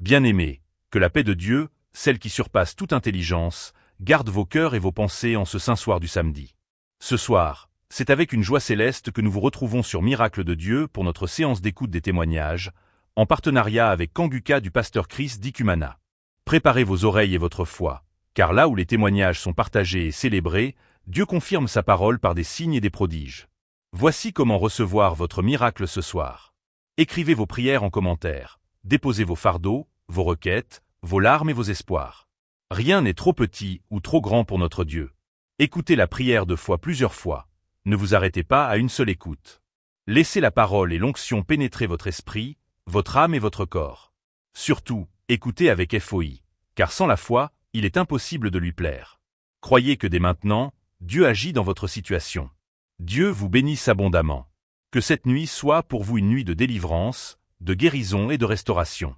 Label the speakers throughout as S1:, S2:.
S1: Bien-aimés, que la paix de Dieu, celle qui surpasse toute intelligence, garde vos cœurs et vos pensées en ce saint soir du samedi. Ce soir, c'est avec une joie céleste que nous vous retrouvons sur Miracle de Dieu pour notre séance d'écoute des témoignages, en partenariat avec Kanguka du pasteur Chris d'Icumana. Préparez vos oreilles et votre foi, car là où les témoignages sont partagés et célébrés, Dieu confirme sa parole par des signes et des prodiges. Voici comment recevoir votre miracle ce soir. Écrivez vos prières en commentaire, déposez vos fardeaux, vos requêtes, vos larmes et vos espoirs. Rien n'est trop petit ou trop grand pour notre Dieu. Écoutez la prière de foi plusieurs fois. Ne vous arrêtez pas à une seule écoute. Laissez la parole et l'onction pénétrer votre esprit, votre âme et votre corps. Surtout, écoutez avec FOI, car sans la foi, il est impossible de lui plaire. Croyez que dès maintenant, Dieu agit dans votre situation. Dieu vous bénisse abondamment. Que cette nuit soit pour vous une nuit de délivrance, de guérison et de restauration.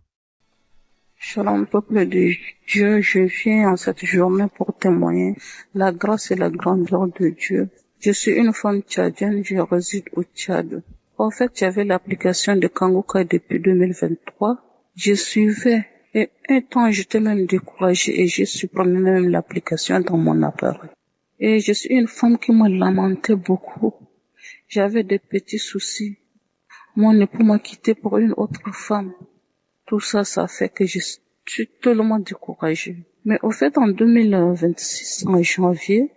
S2: Shalom, peuple de Dieu, je viens en cette journée pour témoigner la grâce et la grandeur de Dieu. Je suis une femme tchadienne, je réside au Tchad. En fait, j'avais l'application de Kanguka depuis 2023. Je suivais et un temps j'étais même découragée et j'ai supprimé même l'application dans mon appareil. Et je suis une femme qui me lamentait beaucoup. J'avais des petits soucis. Mon époux m'a quitté pour une autre femme. Tout ça, ça fait que je suis tellement découragée. Mais au fait, en 2026, en janvier,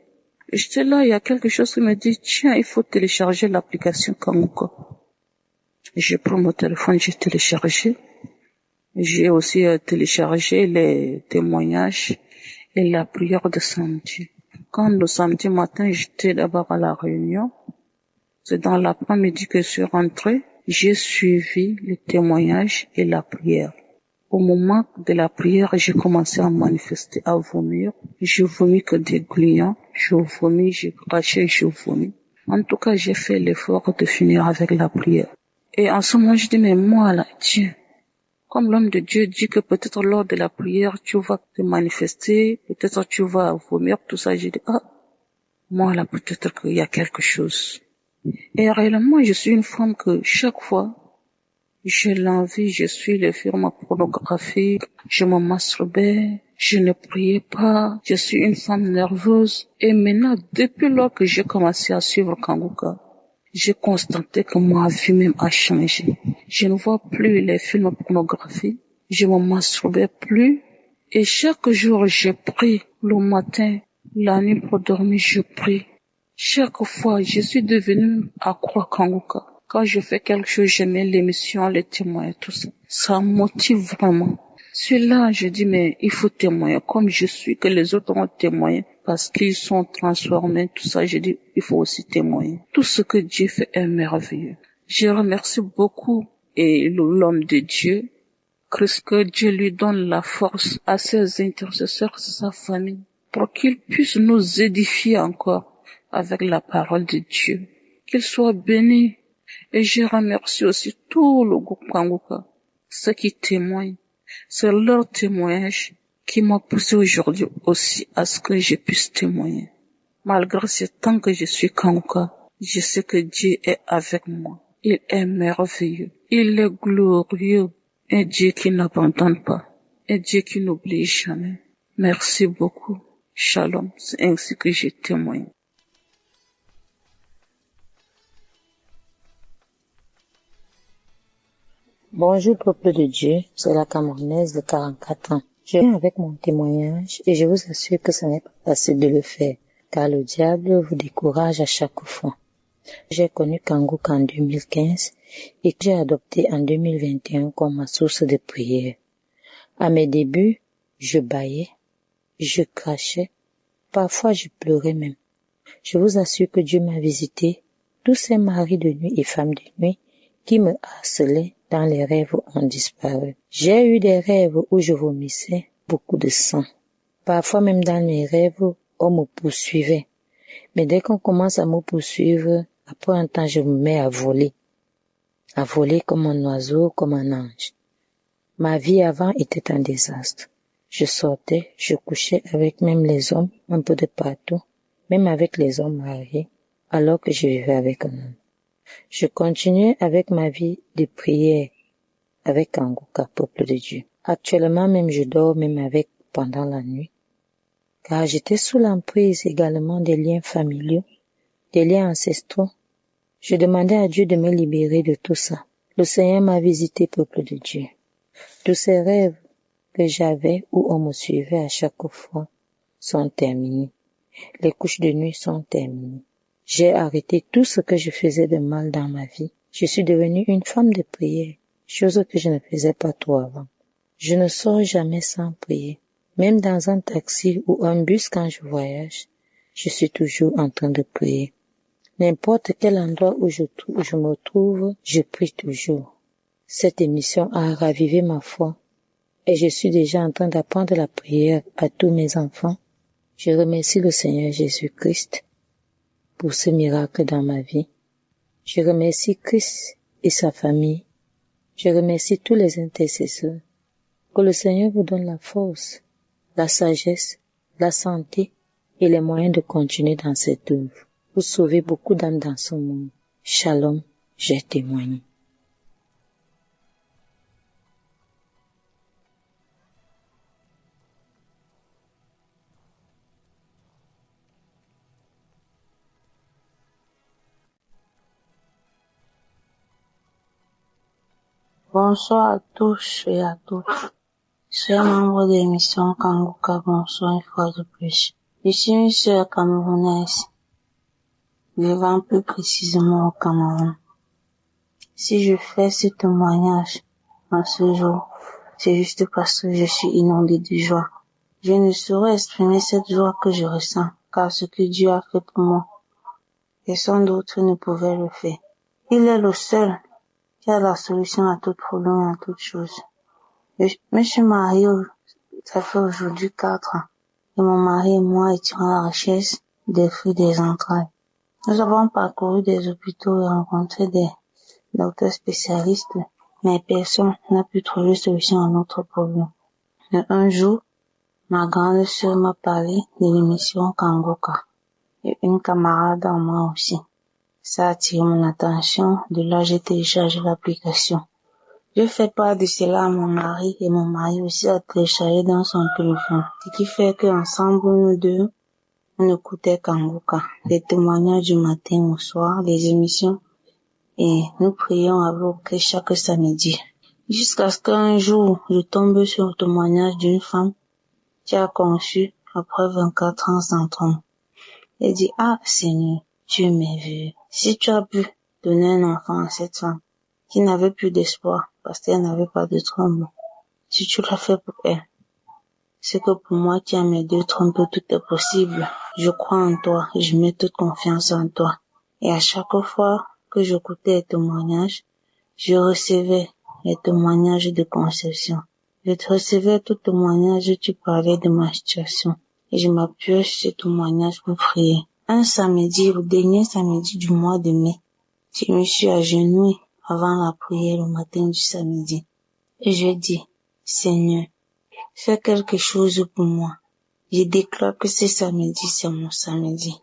S2: j'étais là, il y a quelque chose qui me dit, tiens, il faut télécharger l'application Kanguka. J'ai pris mon téléphone, j'ai téléchargé. J'ai aussi téléchargé les témoignages et la prière de samedi. Quand le samedi matin, j'étais d'abord à la réunion, c'est dans l'après-midi que je suis rentrée. J'ai suivi les témoignages et la prière. Au moment de la prière, j'ai commencé à manifester, à vomir. Je vomis que des gluants. Je vomis, j'ai craché, je vomis. En tout cas, j'ai fait l'effort de finir avec la prière. Et en ce moment, je dis, mais moi là, tiens, comme l'homme de Dieu dit que peut-être lors de la prière, tu vas te manifester, peut-être tu vas vomir, tout ça, j'ai dit, moi là, peut-être qu'il y a quelque chose. Et réellement, je suis une femme que chaque fois, j'ai l'envie, je suis les films pornographiques, je me masturbais, je ne priais pas, je suis une femme nerveuse. Et maintenant, depuis lors que j'ai commencé à suivre Kanguka, j'ai constaté que ma vie même a changé. Je ne vois plus les films pornographiques, je me masturbais plus. Et chaque jour, je prie le matin, la nuit pour dormir, je prie. Chaque fois, je suis devenue accro à Kanguka. Quand je fais quelque chose, j'aime l'émission, les témoins, tout ça. Ça me motive vraiment. Celui-là, je dis, mais il faut témoigner. Comme je suis, que les autres ont témoigné, parce qu'ils sont transformés, tout ça, je dis, il faut aussi témoigner. Tout ce que Dieu fait est merveilleux. Je remercie beaucoup et l'homme de Dieu, que Dieu lui donne la force à ses intercesseurs, à sa famille, pour qu'ils puissent nous édifier encore avec la parole de Dieu. Qu'il soit béni. Et je remercie aussi tout le groupe Kanguka, ceux qui témoignent. C'est leur témoignage qui m'a poussé aujourd'hui aussi à ce que je puisse témoigner. Malgré ce temps que je suis Kanguka, je sais que Dieu est avec moi. Il est merveilleux. Il est glorieux. Un Dieu qui n'abandonne pas. Un Dieu qui n'oublie jamais. Merci beaucoup. Shalom. C'est ainsi que je témoigne.
S3: Bonjour peuple de Dieu, c'est la Camerounaise de 44 ans. Je viens avec mon témoignage et je vous assure que ce n'est pas facile de le faire, car le diable vous décourage à chaque fois. J'ai connu Kanguka en 2015 et que j'ai adopté en 2021 comme ma source de prière. À mes débuts, je bâillais, je crachais, parfois je pleurais même. Je vous assure que Dieu m'a visité, tous ces maris de nuit et femmes de nuit qui me harcelaient dans les rêves ont disparu. J'ai eu des rêves où je vomissais beaucoup de sang. Parfois même dans mes rêves, on me poursuivait. Mais dès qu'on commence à me poursuivre, après un temps, je me mets à voler comme un oiseau, comme un ange. Ma vie avant était un désastre. Je sortais, je couchais avec même les hommes, un peu de partout, même avec les hommes mariés, alors que je vivais avec un homme. Je continuais avec ma vie de prière, avec Kanguka, peuple de Dieu. Actuellement même, je dors même avec pendant la nuit, car j'étais sous l'emprise également des liens familiaux, des liens ancestraux. Je demandais à Dieu de me libérer de tout ça. Le Seigneur m'a visité, peuple de Dieu. Tous ces rêves que j'avais où on me suivait à chaque fois sont terminés. Les couches de nuit sont terminées. J'ai arrêté tout ce que je faisais de mal dans ma vie. Je suis devenue une femme de prière, chose que je ne faisais pas trop avant. Je ne sors jamais sans prier. Même dans un taxi ou un bus quand je voyage, je suis toujours en train de prier. N'importe quel endroit où je me trouve, je prie toujours. Cette émission a ravivé ma foi et je suis déjà en train d'apprendre la prière à tous mes enfants. Je remercie le Seigneur Jésus-Christ pour ce miracle dans ma vie. Je remercie Christ et sa famille. Je remercie tous les intercesseurs. Que le Seigneur vous donne la force, la sagesse, la santé et les moyens de continuer dans cette œuvre. Vous sauvez beaucoup d'âmes dans ce monde. Shalom, j'ai témoigné.
S4: Bonsoir à tous et à toutes. Je suis membre de l'émission Kanguka. Bonsoir une fois de plus. Je suis une sœur camerounaise, vivant plus précisément au Cameroun. Si je fais ce témoignage en ce jour, c'est juste parce que je suis inondée de joie. Je ne saurais exprimer cette joie que je ressens, car ce que Dieu a fait pour moi, personne d'autre ne pouvait le faire. Il est le seul qui a la solution à tout problème et à toute chose. Je me suis mariée, ça fait aujourd'hui 4 ans, et mon mari et moi étions à la recherche des fruits des entrailles. Nous avons parcouru des hôpitaux et rencontré des docteurs spécialistes, mais personne n'a pu trouver solution à notre problème. Et un jour, ma grande sœur m'a parlé de l'émission Kanguka, et une camarade à moi aussi. Ça a attiré mon attention, de là j'ai téléchargé l'application. Je fais part de cela à mon mari et mon mari aussi a téléchargé dans son téléphone. Ce qui fait qu'ensemble, nous deux, on écoutait Kanguka, les témoignages du matin au soir, les émissions, et nous prions avec chaque samedi. Jusqu'à ce qu'un jour, je tombe sur le témoignage d'une femme qui a conçu après 24 ans sans trompe. Elle dit, ah Seigneur, tu es merveilleux. Si tu as pu donner un enfant à cette femme qui n'avait plus d'espoir parce qu'elle n'avait pas de trompe, si tu l'as fait pour elle, c'est que pour moi qui a mes 2 trompes, tout est possible. Je crois en toi, je mets toute confiance en toi. Et à chaque fois que j'écoutais les témoignages, je recevais les témoignages de conception. Je recevais tout témoignage où tu parlais de ma situation. Et je m'appuyais sur ce témoignage pour prier. Un samedi, le dernier samedi du mois de mai, je me suis agenouillée avant la prière le matin du samedi. Et je dis, Seigneur, fais quelque chose pour moi. Je déclare que ce samedi, c'est mon samedi.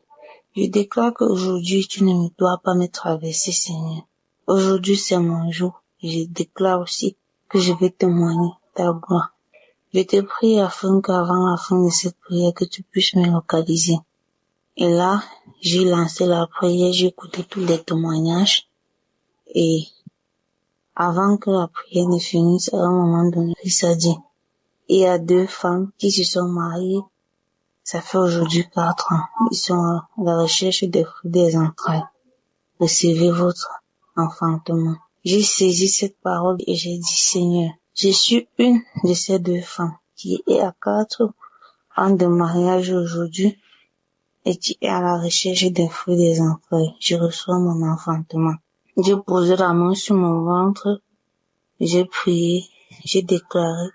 S4: Je déclare qu'aujourd'hui, tu ne me dois pas me traverser, Seigneur. Aujourd'hui, c'est mon jour. Je déclare aussi que je vais témoigner ta gloire. Je te prie afin qu'avant la fin de cette prière, que tu puisses me localiser. Et là, j'ai lancé la prière, j'ai écouté tous les témoignages. Et avant que la prière ne finisse, à un moment donné, il s'est dit, il y a 2 femmes qui se sont mariées. Ça fait aujourd'hui 4 ans. Ils sont à la recherche des fruits des entrailles. Recevez votre enfantement. J'ai saisi cette parole et j'ai dit, Seigneur, je suis une de ces 2 femmes qui est à 4 ans de mariage aujourd'hui et qui est à la recherche des fruits des entrailles. Je reçois mon enfantement. J'ai posé la main sur mon ventre, j'ai prié, j'ai déclaré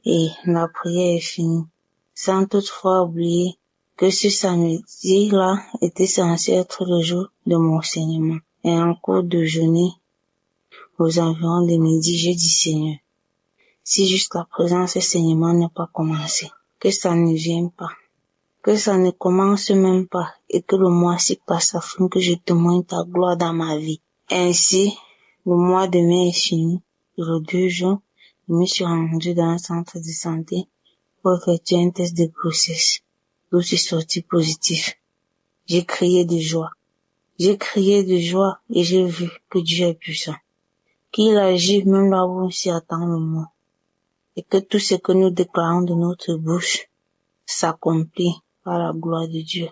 S4: et la prière est finie. Sans toutefois oublier que ce samedi-là était censé être le jour de mon saignement. Et en cours de journée, aux environs de midi, j'ai dit Seigneur, si jusqu'à présent ce saignement n'a pas commencé, que ça ne vienne pas, que ça ne commence même pas et que le mois-ci passe afin que je témoigne ta gloire dans ma vie. Ainsi, le mois de mai est fini, le 2 juin, Je me suis rendue dans un centre de santé pour effectuer un test de grossesse, d'où je suis sortie positif. J'ai crié de joie. J'ai crié de joie et j'ai vu que Dieu est puissant, qu'il agit même là où on s'y attend le moins, et que tout ce que nous déclarons de notre bouche s'accomplit par la gloire de Dieu.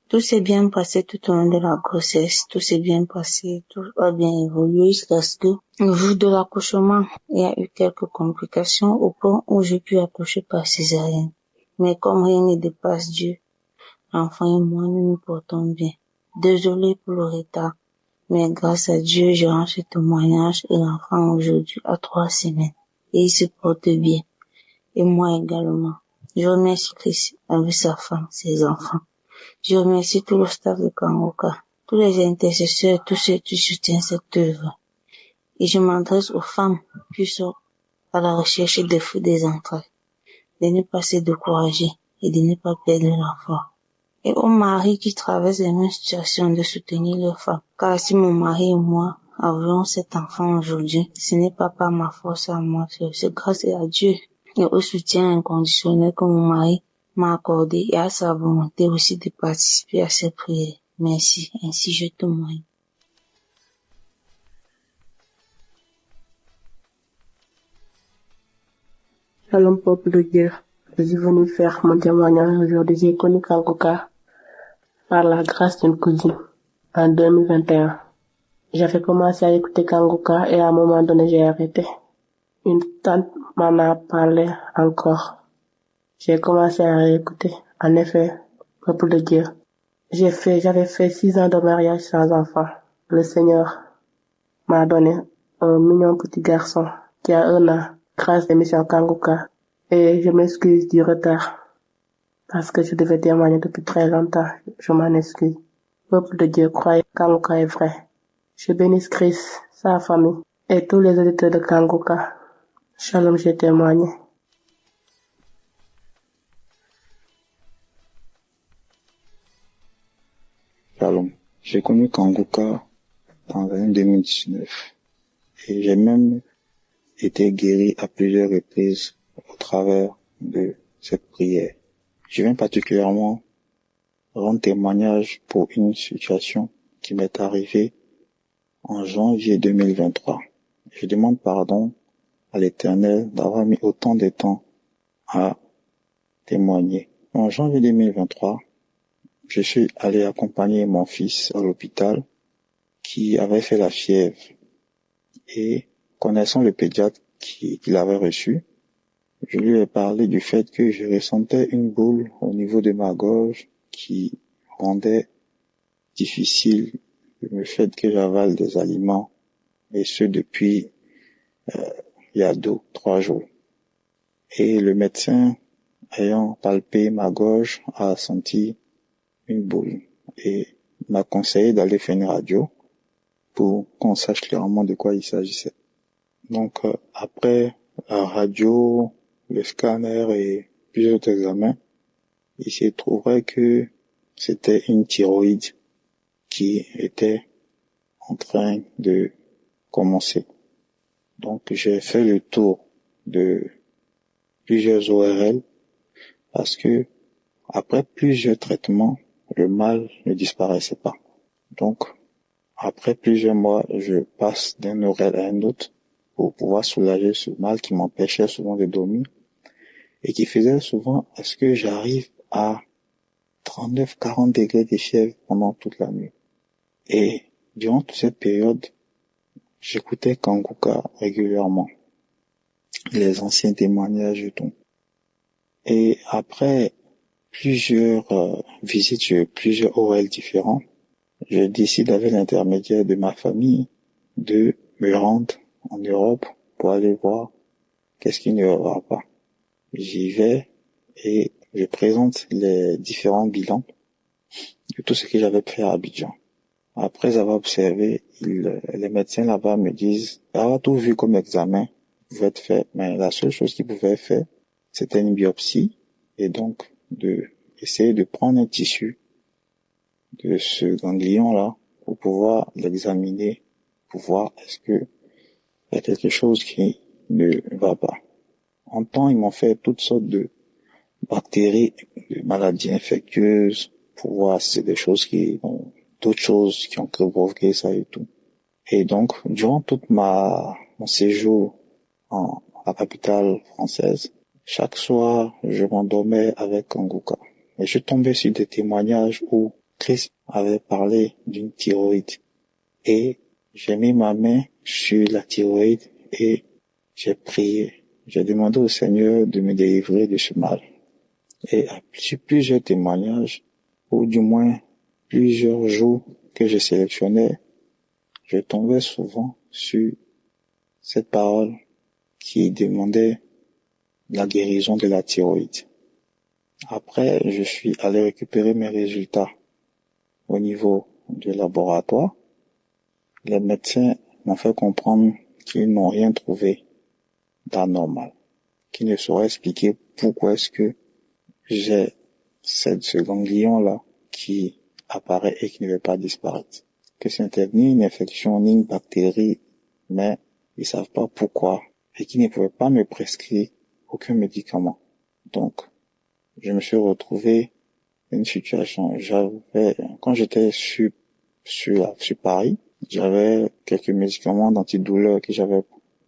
S4: Tout s'est bien passé tout au long de la grossesse, tout s'est bien passé, tout a bien évolué jusqu'à ce que, le jour de l'accouchement, il y a eu quelques complications au point où j'ai pu accoucher par césarienne. Mais comme rien ne dépasse Dieu, l'enfant et moi, nous nous portons bien. Désolée pour le retard, mais grâce à Dieu, je rends ce témoignage et l'enfant aujourd'hui a 3 semaines et il se porte bien. Et moi également. Je remercie Christ avec sa femme, ses enfants. Je remercie tout le staff de Kangoka, tous les intercesseurs, tous ceux qui soutiennent cette œuvre. Et je m'adresse aux femmes qui sont à la recherche des fruits des entrailles, de ne pas se décourager et de ne pas perdre la foi. Et aux maris qui traversent les mêmes situations, de soutenir leurs femmes. Car si mon mari et moi avions cet enfant aujourd'hui, ce n'est pas par ma force à moi, c'est grâce à Dieu et au soutien inconditionnel que mon mari m'a accordé et à sa volonté aussi de participer à ces prières. Merci, ainsi je témoigne.
S5: Shalom peuple de Dieu, je suis venu faire mon témoignage aujourd'hui. J'ai connu Kangoka par la grâce d'une cousine en 2021. J'avais commencé à écouter Kangoka et à un moment donné j'ai arrêté. Une tante m'en a parlé encore. J'ai commencé à réécouter. En effet, peuple de Dieu, j'avais fait 6 ans de mariage sans enfant. Le Seigneur m'a donné un mignon petit garçon qui a 1 an grâce à l'émission Kangoka. Et je m'excuse du retard parce que je devais témoigner depuis très longtemps. Je m'en excuse. Peuple de Dieu, croyez Kangoka est vrai. Je bénis Christ, sa famille et tous les auditeurs de Kangoka. Shalom, j'ai témoigné.
S6: Shalom. J'ai connu Kangoka en l'année 2019 et j'ai même été guéri à plusieurs reprises au travers de cette prière. Je viens particulièrement rendre témoignage pour une situation qui m'est arrivée en janvier 2023. Je demande pardon à l'Éternel d'avoir mis autant de temps à témoigner. En janvier 2023, je suis allé accompagner mon fils à l'hôpital qui avait fait la fièvre. Et connaissant le pédiatre qui l'avait reçu, je lui ai parlé du fait que je ressentais une boule au niveau de ma gorge qui rendait difficile le fait que j'avale des aliments, et ce depuis il y a 3 jours. Et le médecin, ayant palpé ma gorge, a senti une boule et m'a conseillé d'aller faire une radio pour qu'on sache clairement de quoi il s'agissait. Donc après la radio, le scanner et plusieurs autres examens, il s'est trouvé que c'était une thyroïde qui était en train de commencer. Donc j'ai fait le tour de plusieurs ORL parce que après plusieurs traitements, le mal ne disparaissait pas. Donc après plusieurs mois, je passe d'un ORL à un autre pour pouvoir soulager ce mal qui m'empêchait souvent de dormir et qui faisait souvent à ce que j'arrive à 39-40 degrés de fièvre pendant toute la nuit. Et durant toute cette période, j'écoutais Kangoka régulièrement, les anciens témoignages et tout. Et après plusieurs visites sur plusieurs ORL différents, je décide avec l'intermédiaire de ma famille de me rendre en Europe pour aller voir qu'est-ce qui ne va pas. J'y vais et je présente les différents bilans de tout ce que j'avais fait à Abidjan. Après avoir observé, les médecins là-bas me disent avoir tout vu comme examen pouvait être fait, mais la seule chose qu'ils pouvaient faire, c'était une biopsie et donc de essayer de prendre un tissu de ce ganglion-là pour pouvoir l'examiner, pour voir est-ce que il y a quelque chose qui ne va pas. En temps, ils m'ont fait toutes sortes de bactéries, de maladies infectieuses, pour voir si c'est des choses d'autres choses qui ont provoqué ça et tout. Et donc, durant mon séjour en la capitale française, chaque soir, je m'endormais avec Kanguka. Et je tombais sur des témoignages où Christ avait parlé d'une thyroïde. Et j'ai mis ma main sur la thyroïde et j'ai prié. J'ai demandé au Seigneur de me délivrer de ce mal. Et sur plusieurs témoignages, ou du moins plusieurs jours que je sélectionnais, je tombais souvent sur cette parole qui demandait la guérison de la thyroïde. Après, je suis allé récupérer mes résultats au niveau du laboratoire. Les médecins m'ont fait comprendre qu'ils n'ont rien trouvé d'anormal, qu'ils ne sauraient expliquer pourquoi est-ce que j'ai ce ganglion-là qui apparaît et qui ne veut pas disparaître. Que ce n'était ni une infection, ni une bactérie, mais ils savent pas pourquoi et qu'ils ne pouvaient pas me prescrire aucun médicament. Donc, je me suis retrouvé dans une situation. Quand j'étais sur Paris, j'avais quelques médicaments d'antidouleur que j'avais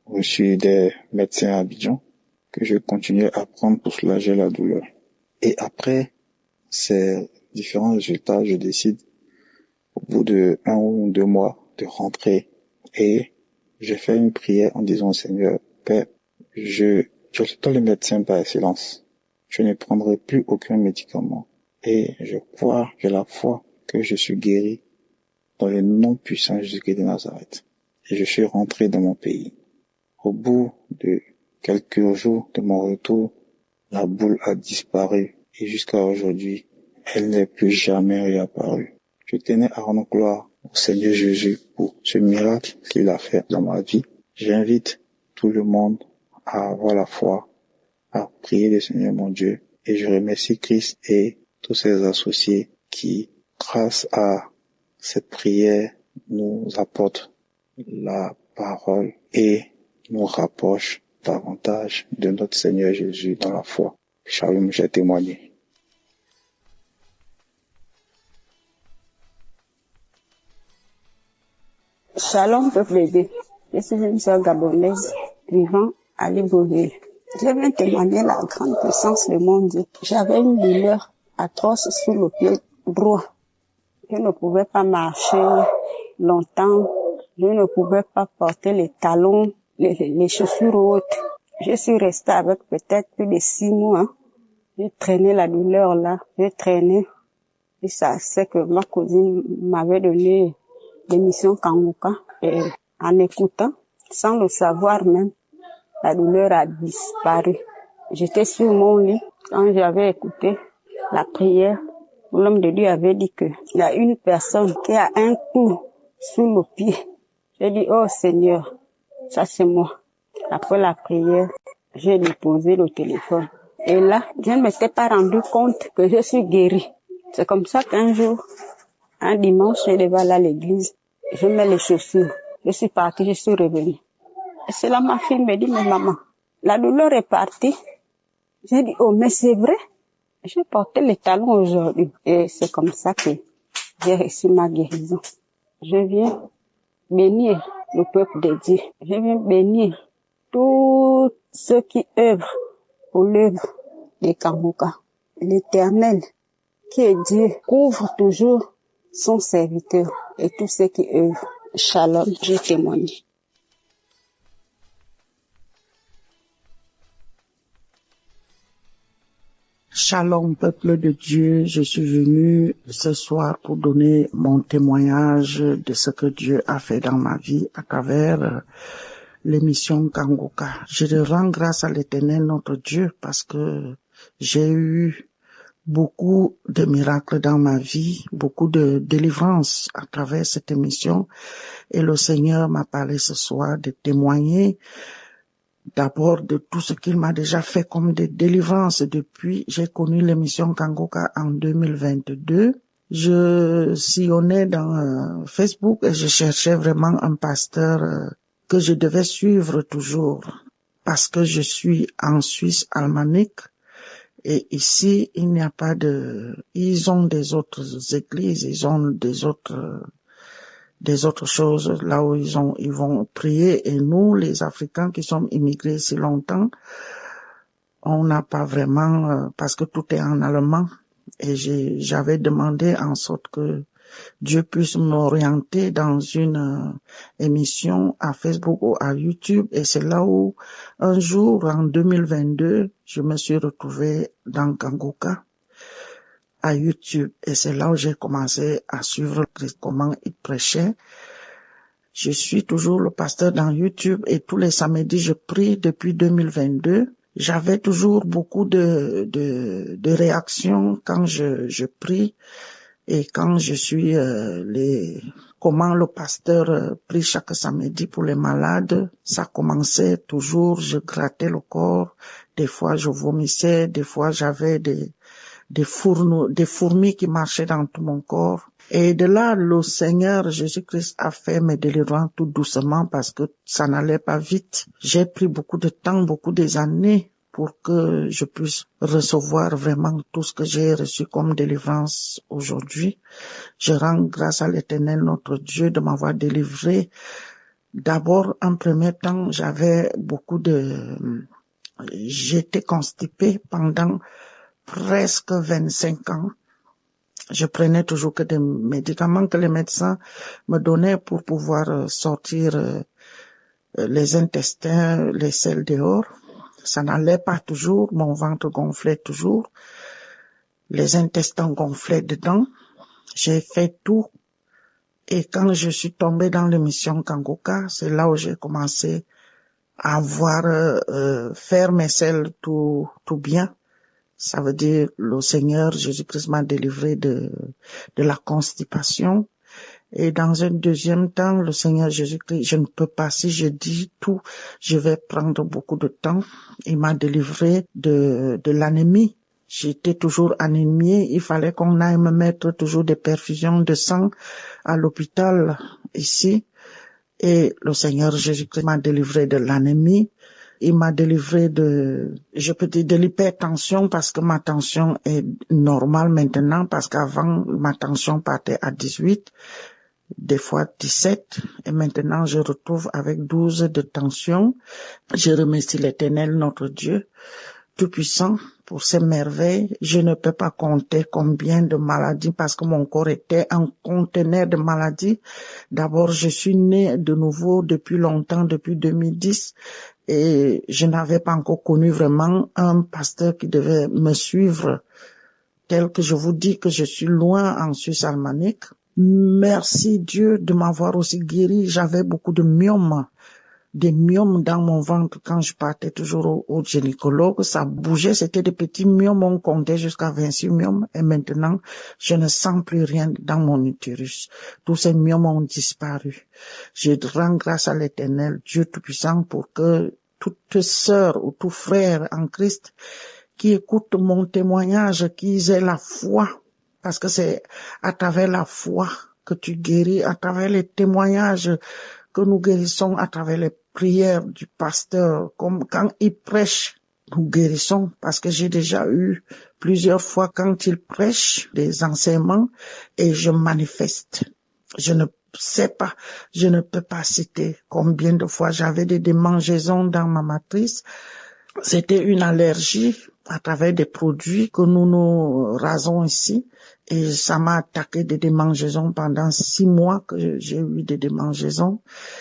S6: reçus des médecins à Abidjan, que je continuais à prendre pour soulager la douleur. Et après ces différents résultats, je décide, au bout de 1 ou 2 mois, de rentrer. Et j'ai fait une prière en disant au Seigneur, Père, je suis le médecin par excellence. Je ne prendrai plus aucun médicament. Et j'ai la foi que je suis guéri dans le nom puissant de Jésus-Christ de Nazareth. Et je suis rentré dans mon pays. Au bout de quelques jours de mon retour, la boule a disparu et jusqu'à aujourd'hui, elle n'est plus jamais réapparue. Je tenais à rendre gloire au Seigneur Jésus pour ce miracle qu'il a fait dans ma vie. J'invite tout le monde à avoir la foi, à prier le Seigneur mon Dieu. Et je remercie Christ et tous ses associés qui, grâce à cette prière, nous apportent la parole et nous rapprochent davantage de notre Seigneur Jésus dans la foi. Shalom, j'ai témoigné.
S2: Shalom, peuple de Dieu. Je suis une sœur gabonaise vivant à Libreville. Je viens témoigner la grande puissance de mon Dieu. J'avais une douleur atroce sur le pied droit. Je ne pouvais pas marcher longtemps. Je ne pouvais pas porter les talons, les chaussures hautes. Je suis restée avec peut-être plus de 6 mois. J'ai traîné la douleur là. J'ai traîné. Et ça, c'est que ma cousine m'avait donné l'émission Kanguka. Et en écoutant, sans le savoir même, la douleur a disparu. J'étais sur mon lit quand j'avais écouté la prière. L'homme de Dieu avait dit que il y a une personne qui a un coup sur le pied. J'ai dit, oh Seigneur, ça c'est moi. Après la prière, j'ai déposé le téléphone. Et là, je ne m'étais pas rendu compte que je suis guérie. C'est comme ça qu'un jour, un dimanche, je devais aller à l'église. Je mets les chaussures. Je suis partie, je suis revenue. Et c'est là ma fille me dit, mais maman, la douleur est partie. J'ai dit, oh, mais c'est vrai. J'ai porté les talons aujourd'hui. Et c'est comme ça que j'ai reçu ma guérison. Je viens bénir le peuple de Dieu. Je viens bénir tous ceux qui œuvrent pour l'œuvre de Kanguka. L'Éternel, qui est Dieu, couvre toujours son serviteur et tous ceux qui œuvrent. Shalom, je témoigne.
S7: Shalom, peuple de Dieu, je suis venu ce soir pour donner mon témoignage de ce que Dieu a fait dans ma vie à travers l'émission Kanguka. Je rends grâce à l'Éternel notre Dieu parce que j'ai eu beaucoup de miracles dans ma vie, beaucoup de délivrance à travers cette émission et le Seigneur m'a parlé ce soir de témoigner d'abord de tout ce qu'il m'a déjà fait comme des délivrances depuis. J'ai connu l'émission Kanguka en 2022. Je sillonnais dans Facebook et je cherchais vraiment un pasteur que je devais suivre toujours. parce que je suis en Suisse alémanique et ici il n'y a pas ils ont des autres églises, ils ont des autres choses là où ils vont prier, et nous les Africains qui sommes immigrés si longtemps, on n'a pas vraiment parce que tout est en allemand, et j'avais demandé en sorte que Dieu puisse m'orienter dans une émission à Facebook ou à YouTube, et c'est là où un jour en 2022 je me suis retrouvée dans Kanguka à YouTube, et c'est là où j'ai commencé à suivre comment il prêchait. Je suis toujours le pasteur dans YouTube et tous les samedis je prie depuis 2022. J'avais toujours beaucoup de réactions quand je prie, et quand je suis comment le pasteur prie chaque samedi pour les malades, ça commençait toujours, je grattais le corps, des fois je vomissais, des fois j'avais des fourmis qui marchaient dans tout mon corps. Et de là, le Seigneur Jésus-Christ a fait mes délivrances tout doucement parce que ça n'allait pas vite. J'ai pris beaucoup de temps, beaucoup des années pour que je puisse recevoir vraiment tout ce que j'ai reçu comme délivrance aujourd'hui. Je rends grâce à l'Éternel, notre Dieu, de m'avoir délivré. D'abord, en premier temps, j'étais constipée pendant presque 25 ans. Je prenais toujours que des médicaments que les médecins me donnaient pour pouvoir sortir les intestins, les selles dehors. Ça n'allait pas toujours, mon ventre gonflait toujours, les intestins gonflaient dedans. J'ai fait tout, et quand je suis tombée dans l'émission Kanguka, c'est là où j'ai commencé à faire mes selles tout bien. Ça veut dire le Seigneur Jésus-Christ m'a délivré de la constipation. Et dans un deuxième temps, le Seigneur Jésus-Christ, je ne peux pas, si je dis tout, je vais prendre beaucoup de temps. Il m'a délivré de l'anémie. J'étais toujours anémiée. Il fallait qu'on aille me mettre toujours des perfusions de sang à l'hôpital ici. Et le Seigneur Jésus-Christ m'a délivré de l'anémie. Il m'a délivré de l'hypertension, parce que ma tension est normale maintenant, parce qu'avant ma tension partait à 18, des fois 17, et maintenant je retrouve avec 12 de tension. Je remercie l'Éternel, notre Dieu Tout-Puissant, pour ces merveilles. Je ne peux pas compter combien de maladies, parce que mon corps était un conteneur de maladies. D'abord, je suis née de nouveau depuis longtemps, depuis 2010, et je n'avais pas encore connu vraiment un pasteur qui devait me suivre, tel que je vous dis que je suis loin en Suisse alémanique. Merci Dieu de m'avoir aussi guéri. J'avais beaucoup de myomes, des myomes dans mon ventre quand je partais toujours au gynécologue. Ça bougeait, c'était des petits myomes, on comptait jusqu'à 26 myomes, et maintenant je ne sens plus rien dans mon utérus. Tous ces myomes ont disparu. Je rends grâce à l'Éternel, Dieu Tout-Puissant, pour que toute sœur ou tout frère en Christ qui écoute mon témoignage, qu'ils aient la foi, parce que c'est à travers la foi que tu guéris, à travers les témoignages que nous guérissons, à travers les prières du pasteur, comme quand il prêche, nous guérissons, parce que j'ai déjà eu plusieurs fois quand il prêche des enseignements et je manifeste. Je ne sais pas, je ne peux pas citer combien de fois j'avais des démangeaisons dans ma matrice. C'était une allergie à travers des produits que nous rasons ici, et ça m'a attaqué des démangeaisons pendant 6 mois que j'ai eu des démangeaisons.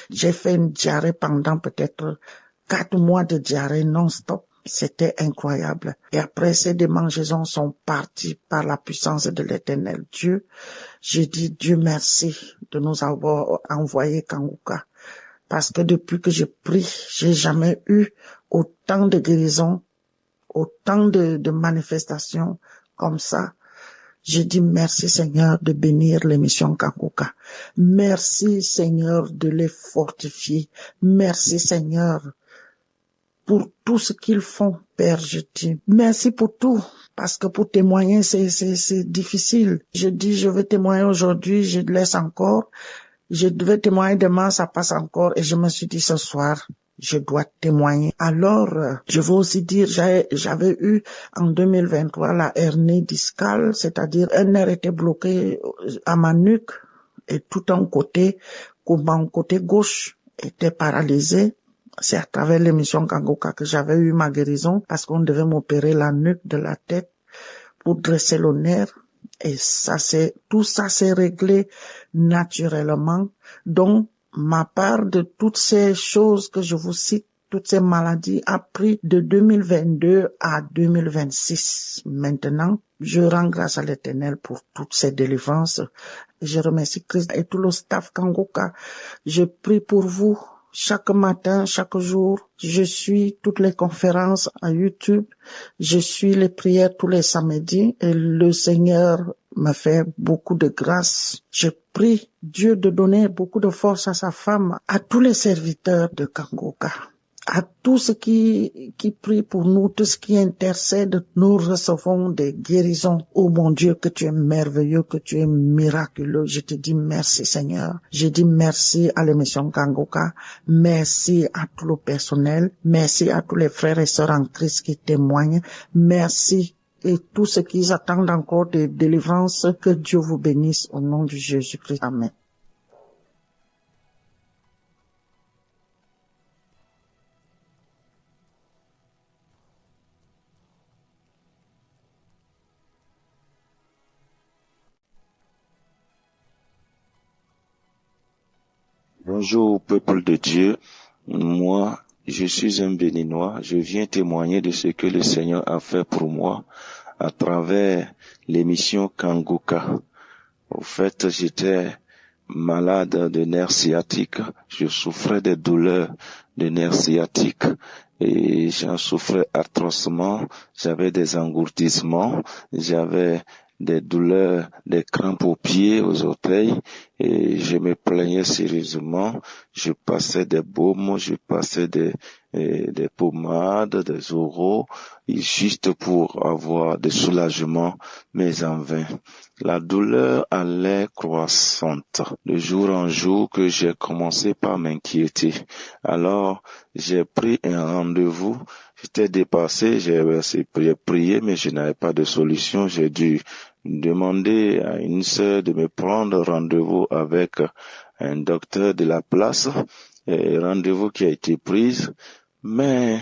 S7: J'ai fait une diarrhée pendant peut-être 4 mois de diarrhée non-stop. C'était incroyable. Et après, ces démangeaisons sont parties par la puissance de l'Éternel Dieu. J'ai dit Dieu merci de nous avoir envoyé Kanguka. Parce que depuis que je prie, j'ai jamais eu autant de guérisons, autant de manifestations comme ça. J'ai dit merci Seigneur de bénir l'émission Kanguka. Merci Seigneur de les fortifier. Merci Seigneur pour tout ce qu'ils font, Père, je dis. Merci pour tout, parce que pour témoigner, c'est difficile. Je dis, je veux témoigner aujourd'hui, je laisse encore. Je devais témoigner demain, ça passe encore. Et je me suis dit ce soir, je dois témoigner. Alors, je veux aussi dire, j'avais eu en 2023 la hernie discale, c'est-à-dire un nerf était bloqué à ma nuque et tout un côté, comme mon côté gauche, était paralysé. C'est à travers l'émission Kangoka que j'avais eu ma guérison parce qu'on devait m'opérer la nuque de la tête pour dresser le nerf. Et tout ça s'est réglé naturellement. Donc, ma part de toutes ces choses que je vous cite, toutes ces maladies a pris de 2022 à 2026. Maintenant, je rends grâce à l'Éternel pour toutes ces délivrances. Je remercie Christ et tout le staff Kangoka. Je prie pour vous. Chaque matin, chaque jour, je suis toutes les conférences à YouTube, je suis les prières tous les samedis et le Seigneur me fait beaucoup de grâce. Je prie Dieu de donner beaucoup de force à sa femme, à tous les serviteurs de Kangoka, à tous ceux qui prient pour nous, tous ceux qui intercèdent. Nous recevons des guérisons. Oh mon Dieu, que tu es merveilleux, que tu es miraculeux. Je te dis merci Seigneur. Je dis merci à l'émission Kangoka. Merci à tout le personnel. Merci à tous les frères et sœurs en Christ qui témoignent. Merci et tous ceux qui attendent encore des délivrances. Que Dieu vous bénisse au nom de Jésus-Christ. Amen.
S6: Bonjour peuple de Dieu, moi je suis un Béninois, je viens témoigner de ce que le Seigneur a fait pour moi à travers l'émission Kangoka. Au fait, j'étais malade de nerfs sciatiques, je souffrais des douleurs de nerfs sciatiques et j'en souffrais atrocement, j'avais des engourdissements, j'avais des douleurs, des crampes aux pieds, aux orteils, et je me plaignais sérieusement. Je passais des baumes, je passais des pommades, des oraux, juste pour avoir des soulagements, mais en vain. La douleur allait croissante. De jour en jour que j'ai commencé par m'inquiéter. Alors, j'ai pris un rendez-vous. J'étais dépassé, j'ai prié, mais je n'avais pas de solution. J'ai dû demander à une sœur de me prendre rendez-vous avec un docteur de la place, et rendez-vous qui a été pris, mais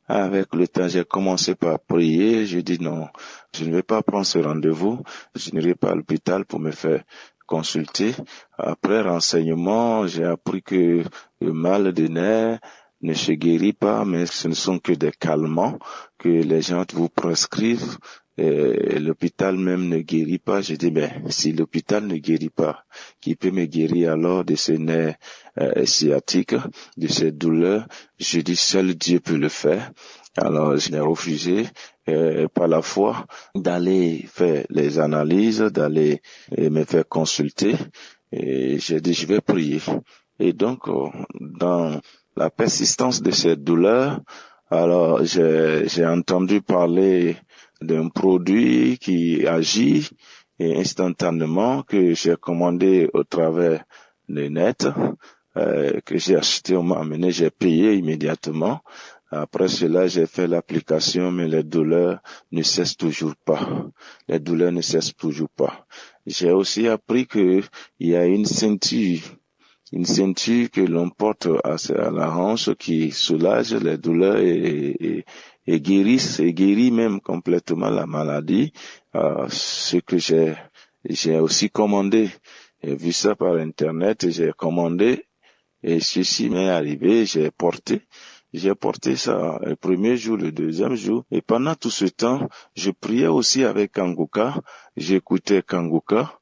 S6: avec le temps, j'ai commencé par prier, je dis non, je ne vais pas prendre ce rendez-vous, je n'irai pas à l'hôpital pour me faire consulter. Après renseignement, j'ai appris que le mal de nerfs ne se guérit pas, mais ce ne sont que des calmants que les gens vous prescrivent. L'hôpital même ne guérit pas. Je dis, si l'hôpital ne guérit pas, qui peut me guérir alors de ces nerfs sciatiques, de ces douleurs? Je dis, seul Dieu peut le faire. Alors, je n'ai refusé par la foi d'aller faire les analyses, d'aller me faire consulter. Et j'ai dit, je vais prier. Et donc, dans la persistance de cette douleur, alors j'ai entendu parler d'un produit qui agit et instantanément, que j'ai commandé au travers de net, que j'ai acheté, on m'a amené, j'ai payé immédiatement. Après cela, j'ai fait l'application, mais les douleurs ne cessent toujours pas. Les douleurs ne cessent toujours pas. J'ai aussi appris que il y a une ceinture que l'on porte à la hanche qui soulage les douleurs et guérit même complètement la maladie. Ce que j'ai aussi commandé. J'ai vu ça par internet et j'ai commandé et ceci m'est arrivé, j'ai porté ça le premier jour, le deuxième jour. Et pendant tout ce temps, je priais aussi avec Kangoka. J'écoutais Kangoka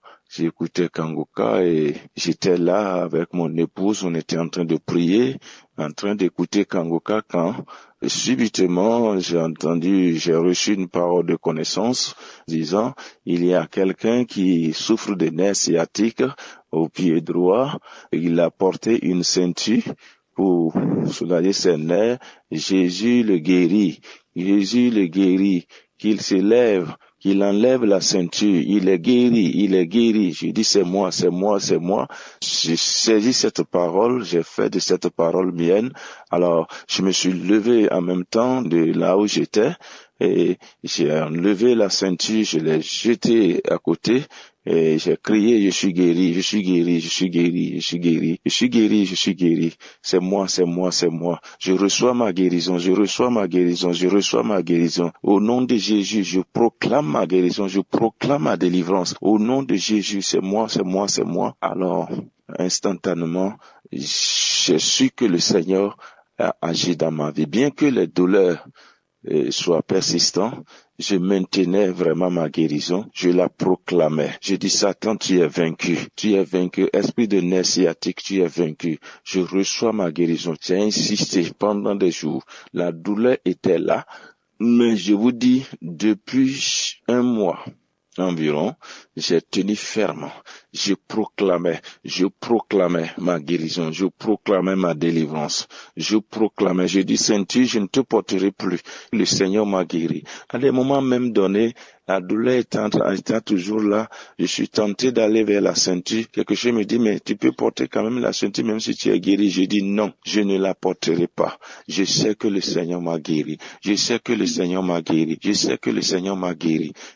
S6: et j'étais là avec mon épouse. On était en train de prier, en train d'écouter Kangoka quand subitement j'ai reçu une parole de connaissance disant, il y a quelqu'un qui souffre de nerfs sciatiques au pied droit. Il a porté une ceinture pour soulager ses nerfs. Jésus le guérit, qu'il se lève,
S8: Il enlève la ceinture, il est guéri. Je dis c'est moi. J'ai saisi cette parole, j'ai fait de cette parole mienne. Alors, je me suis levé en même temps de là où j'étais et j'ai enlevé la ceinture, je l'ai jetée à côté. Et j'ai crié, je suis guéri. C'est moi. Je reçois ma guérison. Au nom de Jésus, je proclame ma guérison, je proclame ma délivrance. Au nom de Jésus, c'est moi. Alors, instantanément, j'ai su que le Seigneur a agi dans ma vie. Bien que les douleurs soit persistant, je maintenais vraiment ma guérison, je la proclamais. Je dis Satan, tu es vaincu, esprit de nerf sciatique, tu es vaincu. Je reçois ma guérison. J'ai insisté pendant des jours. La douleur était là, mais je vous dis, depuis un mois environ, j'ai tenu ferme. Je proclamais ma guérison, je proclamais ma délivrance, je dis ceinture, je ne te porterai plus. Le Seigneur m'a guéri. À des moments même donnés, la douleur étant toujours là, je suis tenté d'aller vers la ceinture. Quelque chose me dit, mais tu peux porter quand même la ceinture même si tu es guéri. Je dis non, je ne la porterai pas. Je sais que le Seigneur m'a guéri.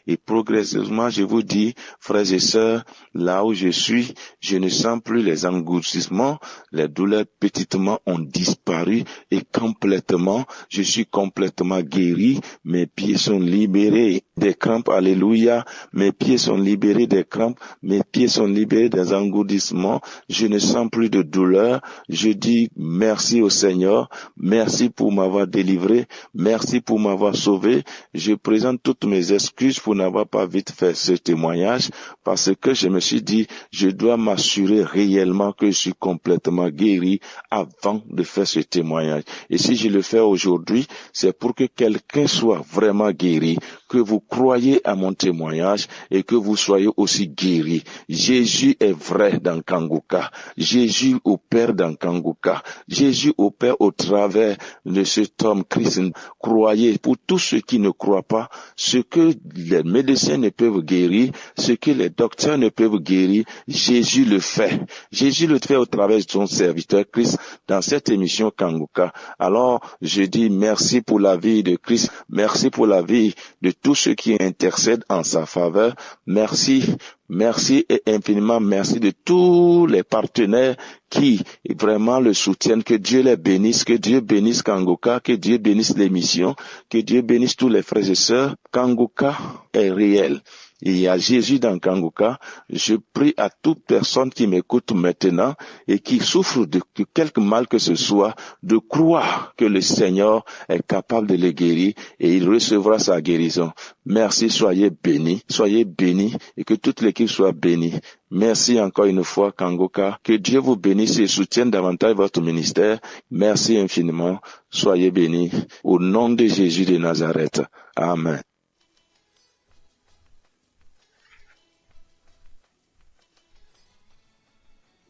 S8: Et progressivement, je vous dis, frères et sœurs, là où je suis, je ne sens plus les engloutissements, les douleurs petitement ont disparu et complètement, je suis complètement guéri. Mes pieds sont libérés des crampes, alléluia. Mes pieds sont libérés des crampes, mes pieds sont libérés des engourdissements. Je ne sens plus de douleur. Je dis merci au Seigneur. Merci pour m'avoir délivré. Merci pour m'avoir sauvé. Je présente toutes mes excuses pour n'avoir pas vite fait ce témoignage parce que je me suis dit, je dois m'assurer réellement que je suis complètement guéri avant de faire ce témoignage. Et si je le fais aujourd'hui, c'est pour que quelqu'un soit vraiment guéri, que vous croyez à mon témoignage et que vous soyez aussi guéris. Jésus est vrai dans Kanguka. Jésus opère dans Kanguka. Jésus opère au travers de cet homme Christ. Croyez, pour tous ceux qui ne croient pas, ce que les médecins ne peuvent guérir, ce que les docteurs ne peuvent guérir, Jésus le fait. Jésus le fait au travers de son serviteur Christ dans cette émission Kanguka. Alors, je dis merci pour la vie de Christ, merci pour la vie de tous ceux qui intercèdent en sa faveur. Merci et infiniment merci de tous les partenaires qui vraiment le soutiennent. Que Dieu les bénisse, que Dieu bénisse Kanguka, que Dieu bénisse l'émission, que Dieu bénisse tous les frères et sœurs. Kanguka est réel. Il y a Jésus dans Kanguka. Je prie à toute personne qui m'écoute maintenant et qui souffre de quelque mal que ce soit, de croire que le Seigneur est capable de les guérir et il recevra sa guérison. Merci, soyez bénis et que toute l'équipe soit bénie. Merci encore une fois, Kanguka. Que Dieu vous bénisse et soutienne davantage votre ministère. Merci infiniment. Soyez bénis. Au nom de Jésus de Nazareth. Amen.